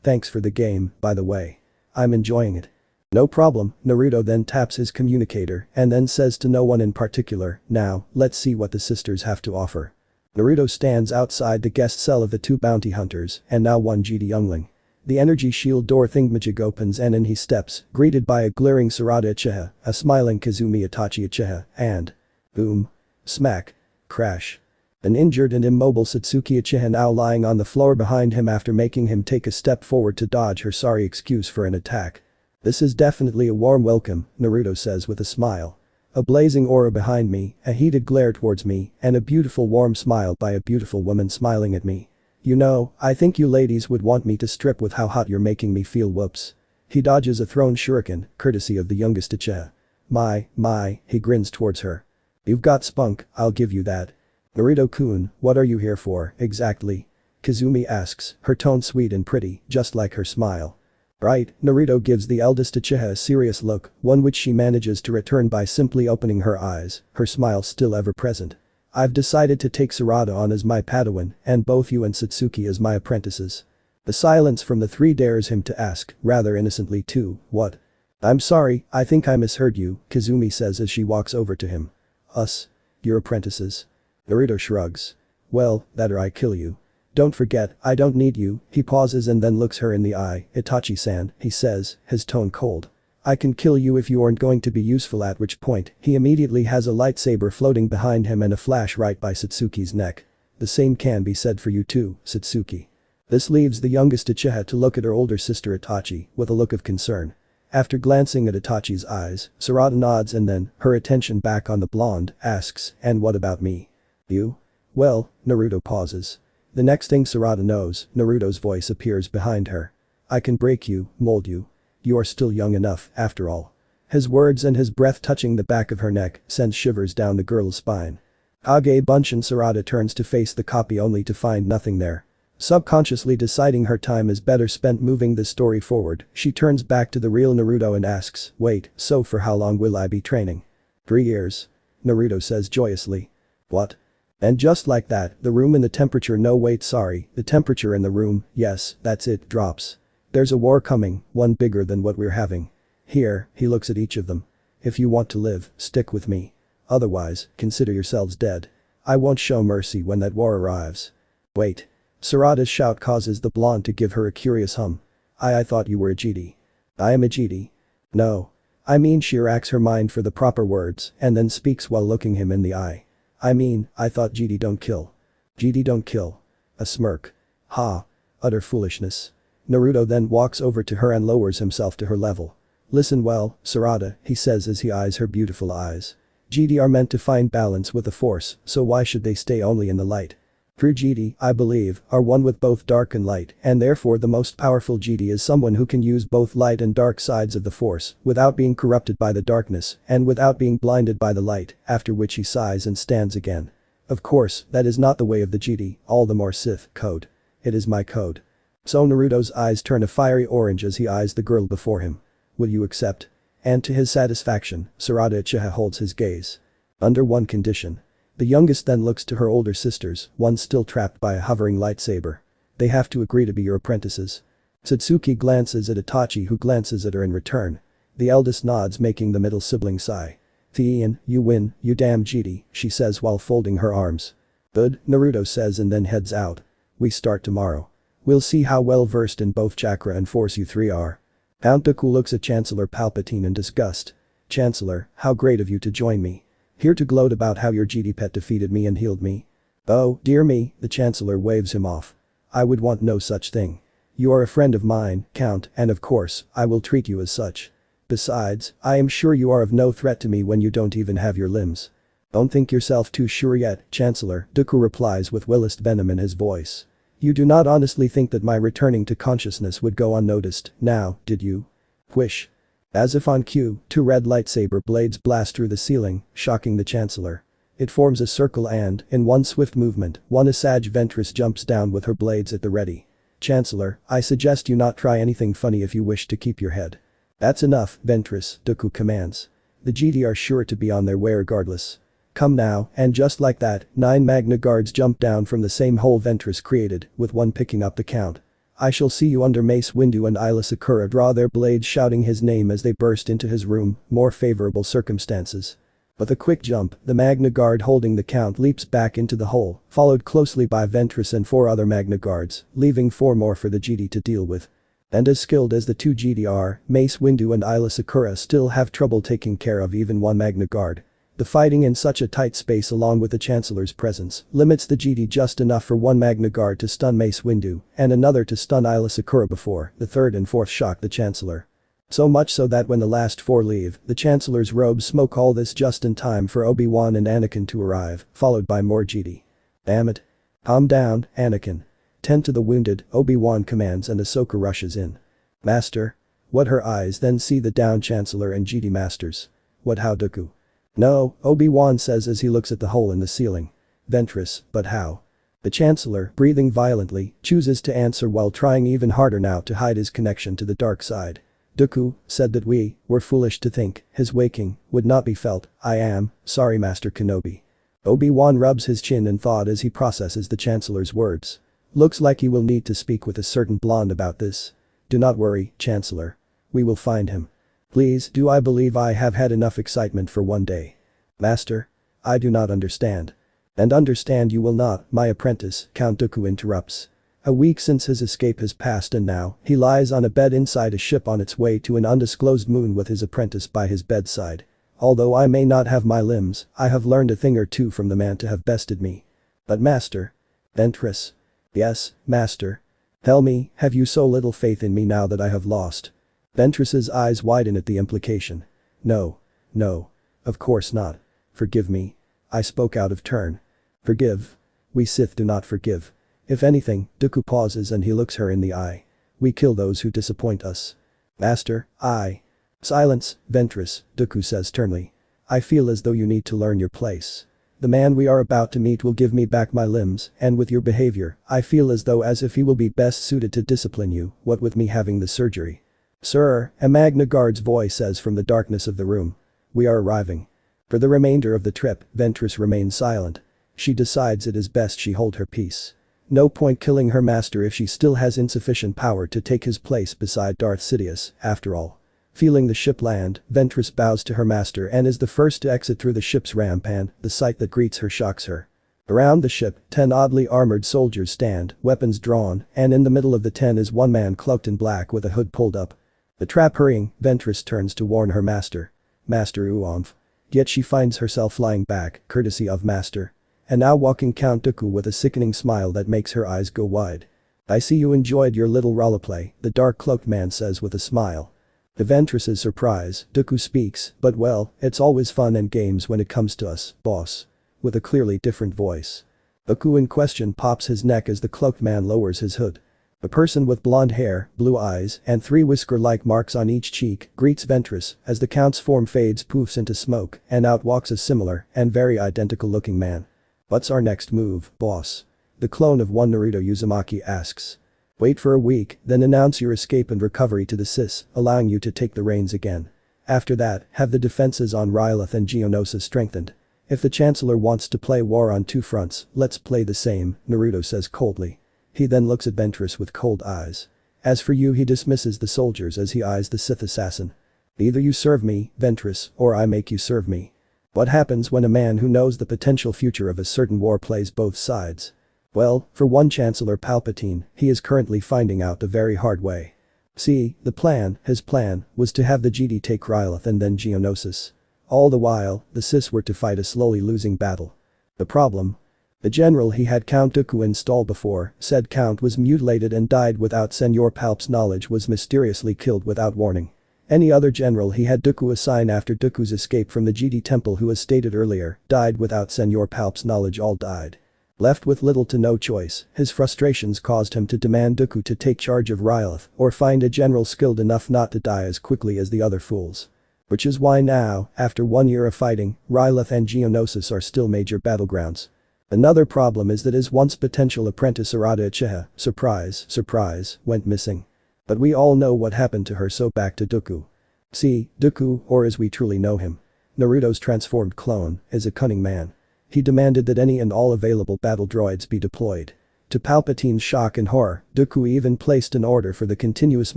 Thanks for the game, by the way. I'm enjoying it. No problem, Naruto then taps his communicator and then says to no one in particular, now, let's see what the sisters have to offer. Naruto stands outside the guest cell of the 2 bounty hunters and now one GD youngling. The energy shield door thingamajig opens and in he steps, greeted by a glaring Sarada Uchiha, a smiling Kazumi Itachi Uchiha, and… boom. Smack. Crash. An injured and immobile Satsuki Uchiha now lying on the floor behind him after making him take a step forward to dodge her sorry excuse for an attack. This is definitely a warm welcome, Naruto says with a smile. A blazing aura behind me, a heated glare towards me, and a beautiful warm smile by a beautiful woman smiling at me. You know, I think you ladies would want me to strip with how hot you're making me feel, whoops. He dodges a thrown shuriken, courtesy of the youngest Uchiha. My, he grins towards her. You've got spunk, I'll give you that. Naruto-kun, what are you here for, exactly? Kazumi asks, her tone sweet and pretty, just like her smile. Right, Naruto gives the eldest Uchiha a serious look, one which she manages to return by simply opening her eyes, her smile still ever present. I've decided to take Sarada on as my Padawan, and both you and Satsuki as my apprentices. The silence from the three dares him to ask, rather innocently too, what? I'm sorry, I think I misheard you, Kazumi says as she walks over to him. Us? Your apprentices? Naruto shrugs. Well, that or I kill you. Don't forget, I don't need you, he pauses and then looks her in the eye, Itachi-san, he says, his tone cold. I can kill you if you aren't going to be useful, at which point, he immediately has a lightsaber floating behind him and a flash right by Satsuki's neck. The same can be said for you too, Satsuki. This leaves the youngest Uchiha to look at her older sister Itachi, with a look of concern. After glancing at Itachi's eyes, Sarada nods and then, her attention back on the blonde, asks, and what about me? You? Well, Naruto pauses. The next thing Sarada knows, Naruto's voice appears behind her. I can break you, mold you. You are still young enough, after all. His words and his breath touching the back of her neck sends shivers down the girl's spine. Kage Bunshin. Sarada turns to face the copy only to find nothing there. Subconsciously deciding her time is better spent moving the story forward, she turns back to the real Naruto and asks, wait, so for how long will I be training? 3 years. Naruto says joyously. What? And just like that, the room and the temperature the temperature in the room, yes, that's it, drops. There's a war coming, one bigger than what we're having. Here, he looks at each of them. If you want to live, stick with me. Otherwise, consider yourselves dead. I won't show mercy when that war arrives. Wait. Sarada's shout causes the blonde to give her a curious hum. I thought you were a GD. I am a GD. No. I mean, she racks her mind for the proper words and then speaks while looking him in the eye. I thought GD don't kill. GD don't kill. A smirk. Ha. Utter foolishness. Naruto then walks over to her and lowers himself to her level. Listen well, Sarada, he says as he eyes her beautiful eyes. GD are meant to find balance with the force, so why should they stay only in the light? True GD, I believe, are one with both dark and light, and therefore the most powerful GD is someone who can use both light and dark sides of the force without being corrupted by the darkness and without being blinded by the light, after which he sighs and stands again. Of course, that is not the way of the GD, all the more Sith code. It is my code. So Naruto's eyes turn a fiery orange as he eyes the girl before him. Will you accept? And to his satisfaction, Sarada Uchiha holds his gaze. Under one condition. The youngest then looks to her older sisters, one still trapped by a hovering lightsaber. They have to agree to be your apprentices. Satsuki glances at Itachi, who glances at her in return. The eldest nods, making the middle sibling sigh. Thien, you win, you damn GD, she says while folding her arms. Good, Naruto says and then heads out. We start tomorrow. We'll see how well versed in both chakra and force you three are. Count Dooku looks at Chancellor Palpatine in disgust. Chancellor, how great of you to join me. Here to gloat about how your GD pet defeated me and healed me. Oh, dear me, the Chancellor waves him off. I would want no such thing. You are a friend of mine, Count, and of course, I will treat you as such. Besides, I am sure you are of no threat to me when you don't even have your limbs. Don't think yourself too sure yet, Chancellor, Dooku replies with willest venom in his voice. You do not honestly think that my returning to consciousness would go unnoticed, now, did you? Whish. As if on cue, 2 red lightsaber blades blast through the ceiling, shocking the Chancellor. It forms a circle and, in one swift movement, one Asajj Ventress jumps down with her blades at the ready. Chancellor, I suggest you not try anything funny if you wish to keep your head. That's enough, Ventress, Dooku commands. The GD are sure to be on their way regardless. Come now, and just like that, 9 Magna Guards jump down from the same hole Ventress created, with one picking up the count. I shall see you under Mace Windu and Ayla Sakura draw their blades, shouting his name as they burst into his room, more favorable circumstances. With a quick jump, the Magna Guard holding the count leaps back into the hole, followed closely by Ventress and 4 other Magna Guards, leaving 4 more for the GD to deal with. And as skilled as the 2 GD are, Mace Windu and Ayla Sakura still have trouble taking care of even 1 Magna Guard. The fighting in such a tight space along with the Chancellor's presence limits the GD just enough for 1 Magna Guard to stun Mace Windu and another to stun Ayla Sakura before the 3rd and 4th shock the Chancellor. So much so that when the last 4 leave, the Chancellor's robes smoke, all this just in time for Obi-Wan and Anakin to arrive, followed by more GD. Damn it. Calm down, Anakin. Tend to the wounded, Obi-Wan commands and Ahsoka rushes in. Master. What her eyes then see the down Chancellor and GD Masters. What how Dooku? No, Obi-Wan says as he looks at the hole in the ceiling. Ventress, but how? The Chancellor, breathing violently, chooses to answer while trying even harder now to hide his connection to the dark side. Dooku said that we were foolish to think his waking would not be felt. I am sorry, Master Kenobi. Obi-Wan rubs his chin in thought as he processes the Chancellor's words. Looks like he will need to speak with a certain blonde about this. Do not worry, Chancellor. We will find him. Please do. I believe I have had enough excitement for one day. Master? I do not understand. And understand you will not, my apprentice, Count Dooku interrupts. A week since his escape has passed and now he lies on a bed inside a ship on its way to an undisclosed moon with his apprentice by his bedside. Although I may not have my limbs, I have learned a thing or two from the man to have bested me. But Master? Ventress? Yes, Master. Tell me, have you so little faith in me now that I have lost? Ventress's eyes widen at the implication. No. No. Of course not. Forgive me. I spoke out of turn. Forgive? We Sith do not forgive. If anything, Dooku pauses and he looks her in the eye. We kill those who disappoint us. Master, I. Silence, Ventress, Dooku says sternly. I feel as though you need to learn your place. The man we are about to meet will give me back my limbs, and with your behavior, I feel as though as if he will be best suited to discipline you, what with me having the surgery. Sir, a Magna Guard's voice says from the darkness of the room. We are arriving. For the remainder of the trip, Ventress remains silent. She decides it is best she hold her peace. No point killing her master if she still has insufficient power to take his place beside Darth Sidious, after all. Feeling the ship land, Ventress bows to her master and is the first to exit through the ship's ramp. The sight that greets her shocks her. Around the ship, 10 oddly armored soldiers stand, weapons drawn, and in the middle of the 10 is one man cloaked in black with a hood pulled up. The trap hurrying, Ventress turns to warn her master. Master Uomf. Yet she finds herself flying back, courtesy of Master. And now walking Count Dooku with a sickening smile that makes her eyes go wide. I see you enjoyed your little roleplay, the dark-cloaked man says with a smile. To Ventress's surprise, Dooku speaks, but well, it's always fun and games when it comes to us, boss. With a clearly different voice. Dooku in question pops his neck as the cloaked man lowers his hood. A person with blonde hair, blue eyes, and 3 whisker-like marks on each cheek greets Ventress as the Count's form fades poofs into smoke and out walks a similar and very identical-looking man. What's our next move, boss? The clone of one Naruto Uzumaki asks. Wait for a week, then announce your escape and recovery to the Sis, allowing you to take the reins again. After that, have the defenses on Ryloth and Geonosis strengthened. If the Chancellor wants to play war on 2 fronts, let's play the same, Naruto says coldly. He then looks at Ventress with cold eyes. As for you, he dismisses the soldiers as he eyes the Sith assassin. Either you serve me, Ventress, or I make you serve me. What happens when a man who knows the potential future of a certain war plays both sides? Well, for one Chancellor Palpatine, he is currently finding out the very hard way. See, his plan, was to have the GD take Ryloth and then Geonosis. All the while, the Sis were to fight a slowly losing battle. The problem? The general he had Count Dooku install before, said Count was mutilated and died without Senor Palp's knowledge was mysteriously killed without warning. Any other general he had Dooku assign after Dooku's escape from the GD temple who as stated earlier, died without Senor Palp's knowledge all died. Left with little to no choice, his frustrations caused him to demand Dooku to take charge of Ryloth or find a general skilled enough not to die as quickly as the other fools. Which is why now, after 1 year of fighting, Ryloth and Geonosis are still major battlegrounds. Another problem is that his once potential apprentice Arata Uchiha, surprise, went missing. But we all know what happened to her, so back to Dooku. See, Dooku, or as we truly know him, Naruto's transformed clone, is a cunning man. He demanded that any and all available battle droids be deployed. To Palpatine's shock and horror, Dooku even placed an order for the continuous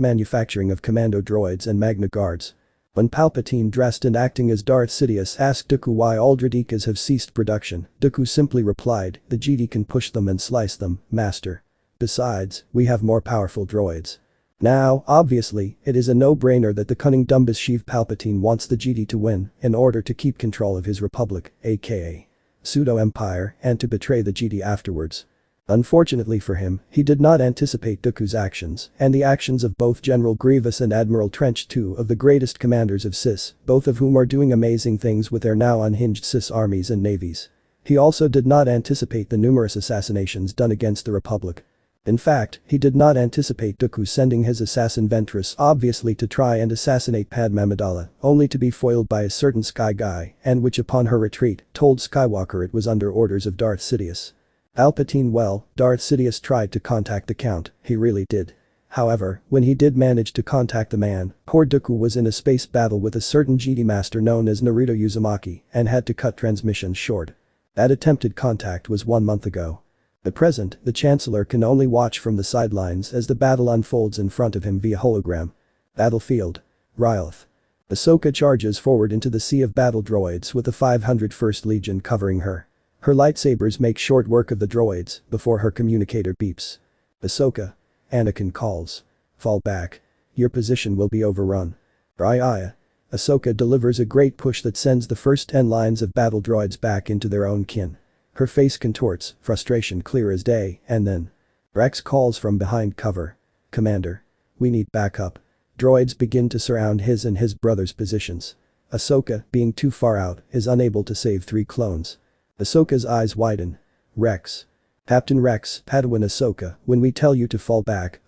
manufacturing of commando droids and Magna Guards. When Palpatine, dressed and acting as Darth Sidious, asked Dooku why all droidekas have ceased production, Dooku simply replied, the GD can push them and slice them, Master. Besides, we have more powerful droids. Now, obviously, it is a no-brainer that the cunning Dumbus Sheev Palpatine wants the GD to win in order to keep control of his republic, aka pseudo-empire, and to betray the GD afterwards. Unfortunately for him, he did not anticipate Dooku's actions and the actions of both General Grievous and Admiral Trench, 2 of the greatest commanders of Sis, both of whom are doing amazing things with their now unhinged Sis armies and navies. He also did not anticipate the numerous assassinations done against the Republic. In fact, he did not anticipate Dooku sending his assassin Ventress obviously to try and assassinate Padme Amidala, only to be foiled by a certain Sky Guy, and which upon her retreat, told Skywalker it was under orders of Darth Sidious. Palpatine. Well, Darth Sidious tried to contact the Count, he really did. However, when he did manage to contact the man, poor Dooku was in a space battle with a certain Jedi master known as Naruto Uzumaki and had to cut transmissions short. That attempted contact was 1 month ago. At present, the Chancellor can only watch from the sidelines as the battle unfolds in front of him via hologram. Battlefield. Rylith. Ahsoka charges forward into the sea of battle droids with the 501st Legion covering her. Her lightsabers make short work of the droids before her communicator beeps. Ahsoka. Anakin calls. Fall back. Your position will be overrun. Aye. Ahsoka delivers a great push that sends the first 10 lines of battle droids back into their own kin. Her face contorts, frustration clear as day, and then. Rex calls from behind cover. Commander. We need backup. Droids begin to surround his and his brother's positions. Ahsoka, being too far out, is unable to save 3 clones. Ahsoka's eyes widen. Rex. Captain Rex, Padawan Ahsoka, when we tell you to fall back,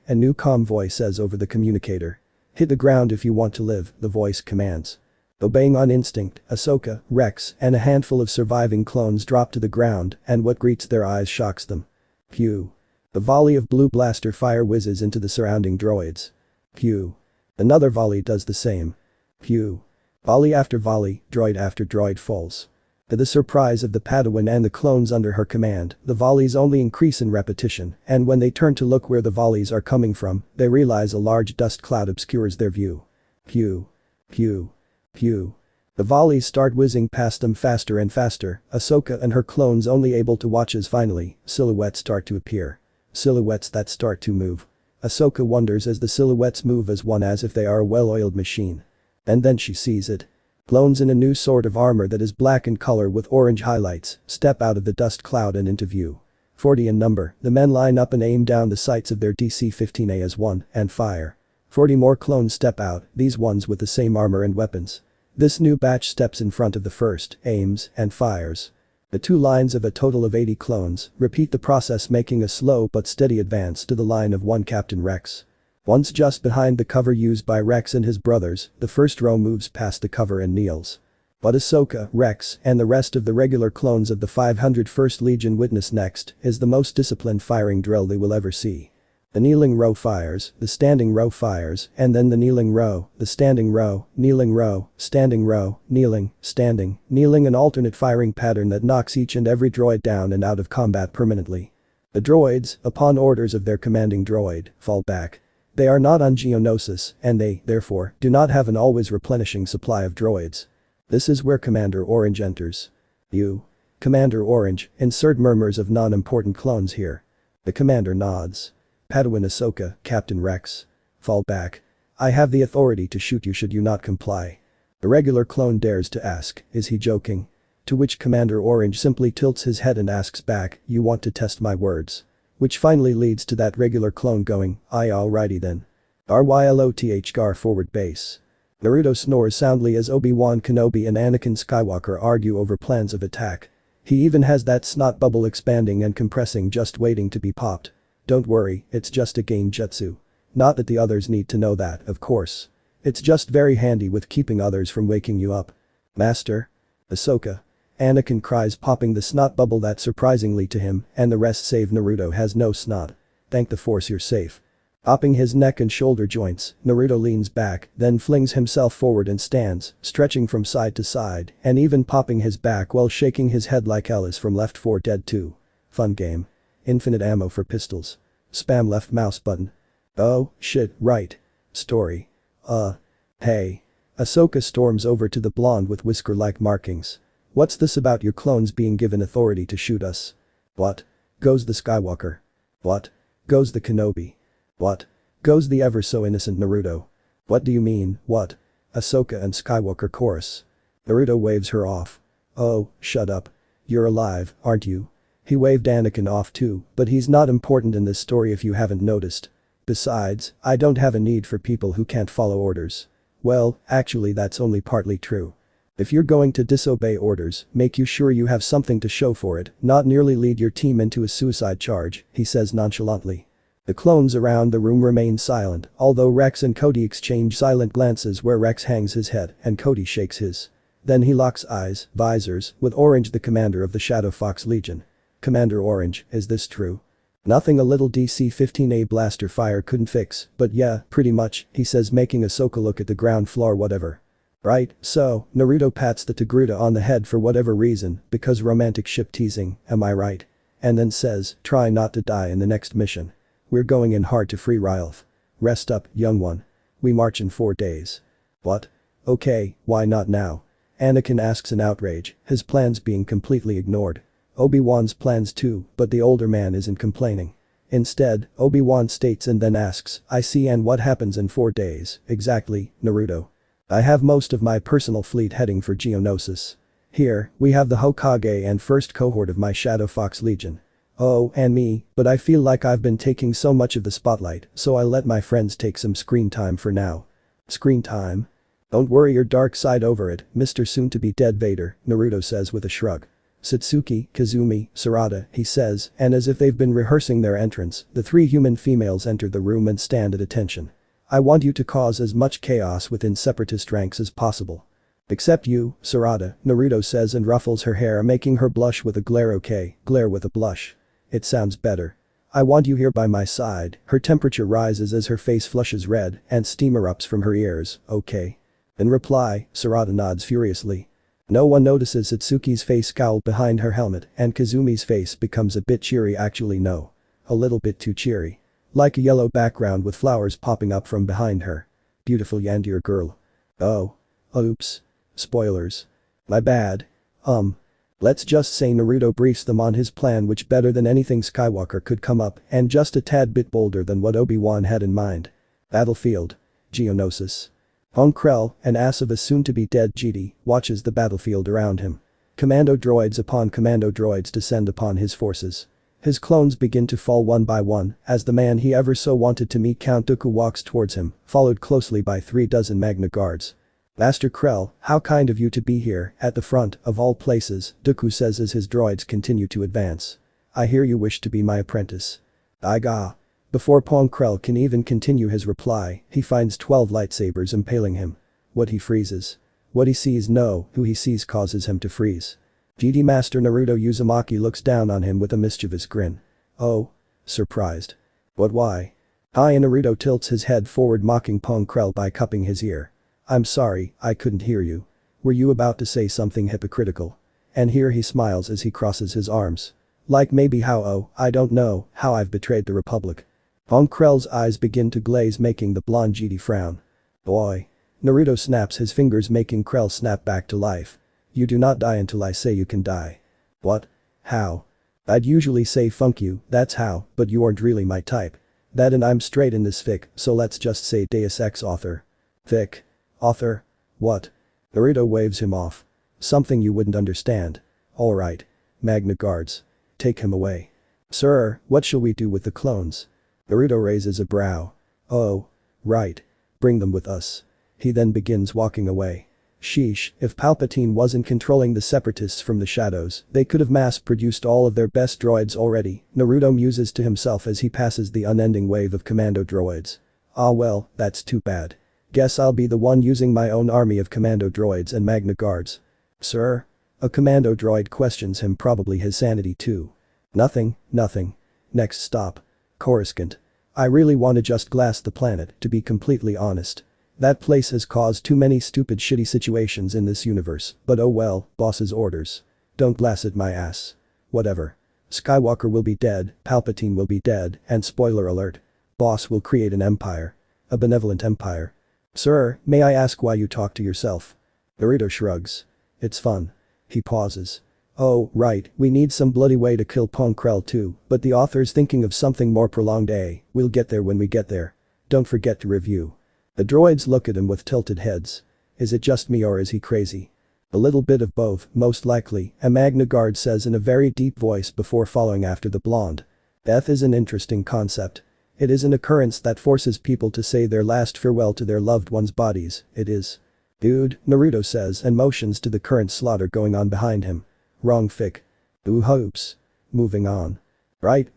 a new calm voice says over the communicator. Hit the ground if you want to live, the voice commands. Obeying on instinct, Ahsoka, Rex, and a handful of surviving clones drop to the ground, and what greets their eyes shocks them. Pew. A volley of blue blaster fire whizzes into the surrounding droids. Pew. Another volley does the same. Pew. Volley after volley, droid after droid falls. To the surprise of the Padawan and the clones under her command, the volleys only increase in repetition, and when they turn to look where the volleys are coming from, they realize a large dust cloud obscures their view. Pew. Pew. Pew. The volleys start whizzing past them faster and faster, Ahsoka and her clones only able to watch as finally, silhouettes start to appear. Silhouettes that start to move. Ahsoka wonders as the silhouettes move as one as if they are a well-oiled machine. And then she sees it. Clones in a new sort of armor that is black in color with orange highlights step out of the dust cloud and into view. 40 in number, the men line up and aim down the sights of their DC-15A as one and fire. 40 more clones step out, these ones with the same armor and weapons. This new batch steps in front of the first, aims, and fires. The 2 lines of a total of 80 clones repeat the process, making a slow but steady advance to the line of one Captain Rex. Once just behind the cover used by Rex and his brothers, the first row moves past the cover and kneels. What Ahsoka, Rex, and the rest of the regular clones of the 501st Legion witness next is the most disciplined firing drill they will ever see. The kneeling row fires, the standing row fires, and then the kneeling row, the standing row, kneeling row, standing row, kneeling, standing, kneeling, an alternate firing pattern that knocks each and every droid down and out of combat permanently. The droids, upon orders of their commanding droid, fall back. They are not on Geonosis, and they, therefore, do not have an always replenishing supply of droids. This is where Commander Orange enters. You. Commander Orange, insert murmurs of non-important clones here. The commander nods. Padawan Ahsoka, Captain Rex. Fall back. I have the authority to shoot you should you not comply. The regular clone dares to ask, is he joking? To which Commander Orange simply tilts his head and asks back, you want to test my words? Which finally leads to that regular clone going, aye alrighty then. RYLOTH GAR forward base. Naruto snores soundly as Obi-Wan Kenobi and Anakin Skywalker argue over plans of attack. He even has that snot bubble expanding and compressing just waiting to be popped. Don't worry, it's just a genjutsu. Not that the others need to know that, of course. It's just very handy with keeping others from waking you up. Master? Ahsoka. Anakin cries, popping the snot bubble that surprisingly to him and the rest save Naruto has no snot. Thank the force you're safe. Popping his neck and shoulder joints, Naruto leans back, then flings himself forward and stands, stretching from side to side and even popping his back while shaking his head like Ellis from Left 4 Dead 2. Fun game. Infinite ammo for pistols. Spam left mouse button. Oh, shit, right. Story. Hey. Ahsoka storms over to the blonde with whisker-like markings. What's this about your clones being given authority to shoot us? What? Goes the Skywalker. What? Goes the Kenobi. What? Goes the ever-so-innocent Naruto. What do you mean, what? Ahsoka and Skywalker chorus. Naruto waves her off. Oh, shut up. You're alive, aren't you? He waved Anakin off too, but he's not important in this story if you haven't noticed. Besides, I don't have a need for people who can't follow orders. Well, actually that's only partly true. If you're going to disobey orders, make you sure you have something to show for it, not nearly lead your team into a suicide charge, he says nonchalantly. The clones around the room remain silent, although Rex and Cody exchange silent glances where Rex hangs his head and Cody shakes his. Then he locks eyes, visors, with Orange, the commander of the Shadow Fox Legion. Commander Orange, is this true? Nothing a little DC-15A blaster fire couldn't fix, but yeah, pretty much, he says, making Ahsoka look at the ground floor. Whatever. Right, so, Naruto pats the Togruta on the head for whatever reason, because romantic ship teasing, am I right? And then says, try not to die in the next mission. We're going in hard to free Rylph. Rest up, young one. We march in 4 days. What? Okay, why not now? Anakin asks in outrage, his plans being completely ignored. Obi-Wan's plans too, but the older man isn't complaining. Instead, Obi-Wan states and then asks, I see, and what happens in 4 days, exactly, Naruto? I have most of my personal fleet heading for Geonosis. Here, we have the Hokage and first cohort of my Shadow Fox Legion. Oh, and me, but I feel like I've been taking so much of the spotlight, so I let my friends take some screen time for now. Screen time? Don't worry your dark side over it, Mr. Soon-to-be-dead Vader, Naruto says with a shrug. Satsuki, Kazumi, Sarada, he says, and as if they've been rehearsing their entrance, the 3 human females enter the room and stand at attention. I want you to cause as much chaos within separatist ranks as possible. Except you, Sarada, Naruto says and ruffles her hair, making her blush with a glare. Okay, glare with a blush. It sounds better. I want you here by my side. Her temperature rises as her face flushes red and steam erupts from her ears. Okay. In reply, Sarada nods furiously. No one notices Satsuki's face scowl behind her helmet and Kazumi's face becomes a bit cheery. Actually no. A little bit too cheery. Like a yellow background with flowers popping up from behind her. Beautiful Yandir girl. Oh. Oops. Spoilers. My bad. Let's just say Naruto briefs them on his plan, which better than anything Skywalker could come up and just a tad bit bolder than what Obi-Wan had in mind. Battlefield. Geonosis. Krell, an ass of a soon-to-be-dead GD, watches the battlefield around him. Commando droids upon commando droids descend upon his forces. His clones begin to fall one by one as the man he ever so wanted to meet, Count Dooku, walks towards him, followed closely by 36 Magna Guards. Master Krell, how kind of you to be here, at the front, of all places, Dooku says as his droids continue to advance. I hear you wish to be my apprentice. Aiga. Before Krell can even continue his reply, he finds 12 lightsabers impaling him. What he freezes. What he sees, no, who he sees causes him to freeze. GD Master Naruto Uzumaki looks down on him with a mischievous grin. Oh. Surprised. But why? Hi, Naruto tilts his head forward, mocking Krell by cupping his ear. I'm sorry, I couldn't hear you. Were you about to say something hypocritical? And here he smiles as he crosses his arms. Like maybe how, I don't know, how I've betrayed the Republic. Krell's eyes begin to glaze, making the blonde GD frown. Boy. Naruto snaps his fingers, making Krell snap back to life. You do not die until I say you can die. What? How? I'd usually say funk you, that's how, but you aren't really my type. That and I'm straight in this fic, so let's just say Deus Ex author. Fic. Author? What? Naruto waves him off. Something you wouldn't understand. Alright. Magna Guards. Take him away. Sir, what shall we do with the clones? Naruto raises a brow. Oh. Right. Bring them with us. He then begins walking away. Sheesh, if Palpatine wasn't controlling the separatists from the shadows, they could have mass-produced all of their best droids already, Naruto muses to himself as he passes the unending wave of commando droids. Ah well, that's too bad. Guess I'll be the one using my own army of commando droids and Magna Guards. Sir? A commando droid questions him, probably his sanity too. Nothing. Next stop. Coruscant. I really want to just glass the planet, to be completely honest. That place has caused too many stupid shitty situations in this universe, but oh well, boss's orders. Don't glass it, my ass. Whatever. Skywalker will be dead, Palpatine will be dead, and spoiler alert. Boss will create an empire. A benevolent empire. Sir, may I ask why you talk to yourself? Naruto shrugs. It's fun. He pauses. Oh, right, we need some bloody way to kill Krell too, but the author's thinking of something more prolonged. We'll get there when we get there. Don't forget to review. The droids look at him with tilted heads. Is it just me or is he crazy? A little bit of both, most likely, a Magna Guard says in a very deep voice before following after the blonde. Death is an interesting concept. It is an occurrence that forces people to say their last farewell to their loved ones' bodies, it is. Dude, Naruto says and motions to the current slaughter going on behind him. Wrong fic. Ooh hopes. Moving on. Right,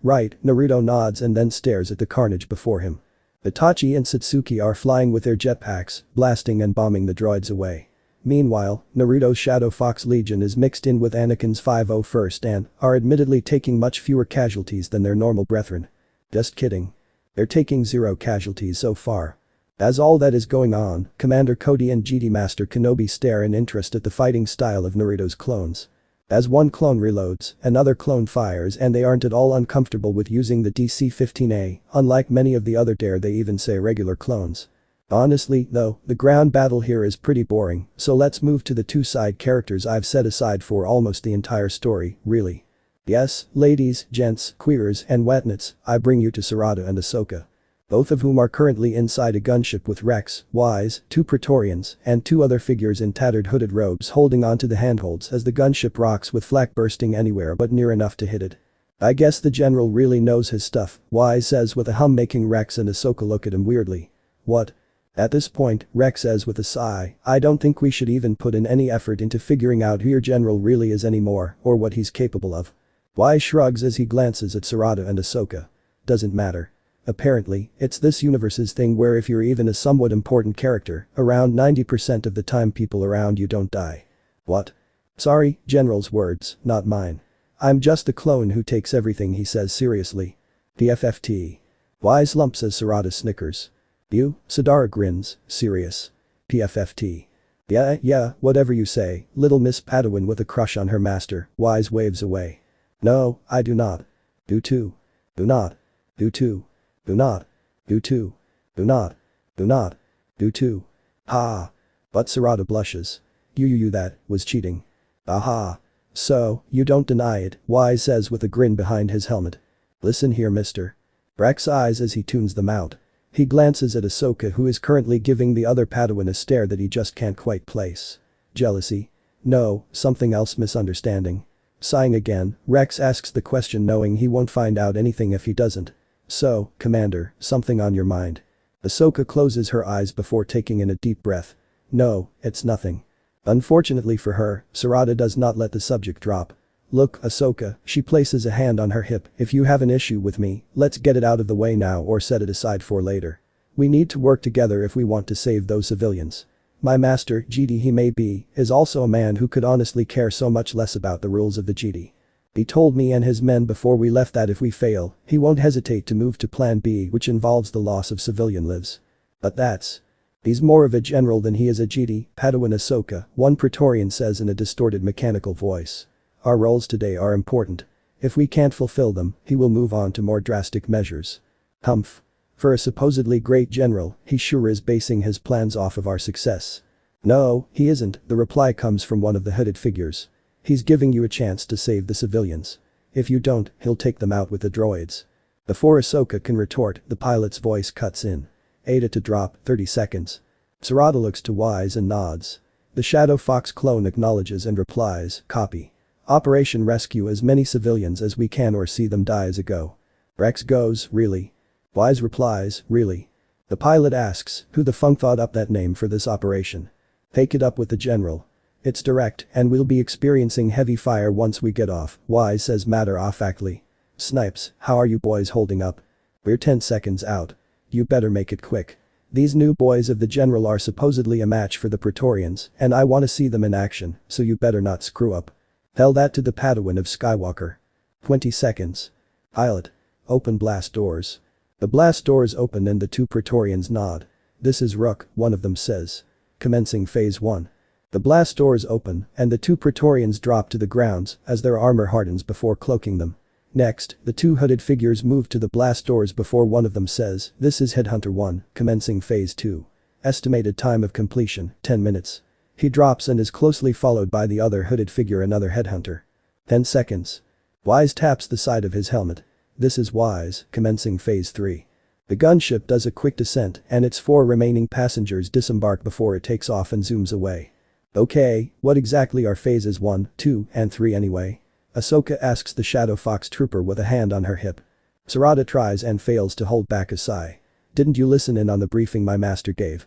Naruto nods and then stares at the carnage before him. Itachi and Satsuki are flying with their jetpacks, blasting and bombing the droids away. Meanwhile, Naruto's Shadow Fox Legion is mixed in with Anakin's 501st and are admittedly taking much fewer casualties than their normal brethren. Just kidding. They're taking 0 casualties so far. As all that is going on, Commander Cody and GD Master Kenobi stare in interest at the fighting style of Naruto's clones. As one clone reloads, another clone fires and they aren't at all uncomfortable with using the DC-15A, unlike many of the other dare they even say regular clones. Honestly, though, the ground battle here is pretty boring, so let's move to the 2 side characters I've set aside for almost the entire story, really. Yes, ladies, gents, queers, and whatnots, I bring you to Sarada and Ahsoka. Both of whom are currently inside a gunship with Rex, Wise, 2 Praetorians, and 2 other figures in tattered hooded robes holding onto the handholds as the gunship rocks with flak bursting anywhere but near enough to hit it. I guess the general really knows his stuff, Wise says with a hum, making Rex and Ahsoka look at him weirdly. What? At this point, Rex says with a sigh, I don't think we should even put in any effort into figuring out who your general really is anymore or what he's capable of. Wise shrugs as he glances at Sarada and Ahsoka. Doesn't matter. Apparently, it's this universe's thing where if you're even a somewhat important character, around 90% of the time people around you don't die. What? Sorry, General's words, not mine. I'm just a clone who takes everything he says seriously. PFFT. Wise lumps as Sarada snickers. You? Sadara grins, serious. PFFT. Yeah, whatever you say, little Miss Padawan with a crush on her master, Wise waves away. No, I do not. Do too. Do not. Do too. Do not. Do too. Do not. Do not. Do too. Ha. But Sarada blushes. That was cheating. Aha. So, you don't deny it, Wise says with a grin behind his helmet. Listen here, mister. Rex eyes as he tunes them out. He glances at Ahsoka who is currently giving the other Padawan a stare that he just can't quite place. Jealousy? No, something else, misunderstanding. Sighing again, Rex asks the question knowing he won't find out anything if he doesn't. So, Commander, something on your mind? Ahsoka closes her eyes before taking in a deep breath. No, it's nothing. Unfortunately for her, Sarada does not let the subject drop. Look, Ahsoka, she places a hand on her hip, if you have an issue with me, let's get it out of the way now or set it aside for later. We need to work together if we want to save those civilians. My master, GD he may be, is also a man who could honestly care so much less about the rules of the GD. He told me and his men before we left that if we fail, he won't hesitate to move to plan B, which involves the loss of civilian lives. But that's. He's more of a general than he is a GD, Padawan Ahsoka, one Praetorian says in a distorted mechanical voice. Our roles today are important. If we can't fulfill them, he will move on to more drastic measures. Humph. For a supposedly great general, he sure is basing his plans off of our success. No, he isn't, the reply comes from one of the hooded figures. He's giving you a chance to save the civilians. If you don't, he'll take them out with the droids. Before Ahsoka can retort, the pilot's voice cuts in. Ada to drop, 30 seconds. Sarada looks to Wise and nods. The Shadow Fox clone acknowledges and replies, copy. Operation rescue as many civilians as we can or see them die as a go. Rex goes, really? Wise replies, really. The pilot asks, who the funk thought up that name for this operation? Take it up with the general. It's direct and we'll be experiencing heavy fire once we get off, Wise says matter-of-factly. Snipes, how are you boys holding up? We're 10 seconds out. You better make it quick. These new boys of the general are supposedly a match for the Praetorians and I want to see them in action, so you better not screw up. Tell that to the Padawan of Skywalker. 20 seconds. Pilot. Open blast doors. The blast doors open and the 2 Praetorians nod. This is Rook, one of them says. Commencing phase 1. The blast doors open and the 2 Praetorians drop to the grounds as their armor hardens before cloaking them. Next, the 2 hooded figures move to the blast doors before one of them says, this is Headhunter 1, commencing phase 2. Estimated time of completion, 10 minutes. He drops and is closely followed by the other hooded figure, another Headhunter. 10 seconds. Wise taps the side of his helmet. This is Wise, commencing phase 3. The gunship does a quick descent and its 4 remaining passengers disembark before it takes off and zooms away. Okay, what exactly are phases 1, 2, and 3 anyway? Ahsoka asks the Shadow Fox trooper with a hand on her hip. Sarada tries and fails to hold back a sigh. Didn't you listen in on the briefing my master gave?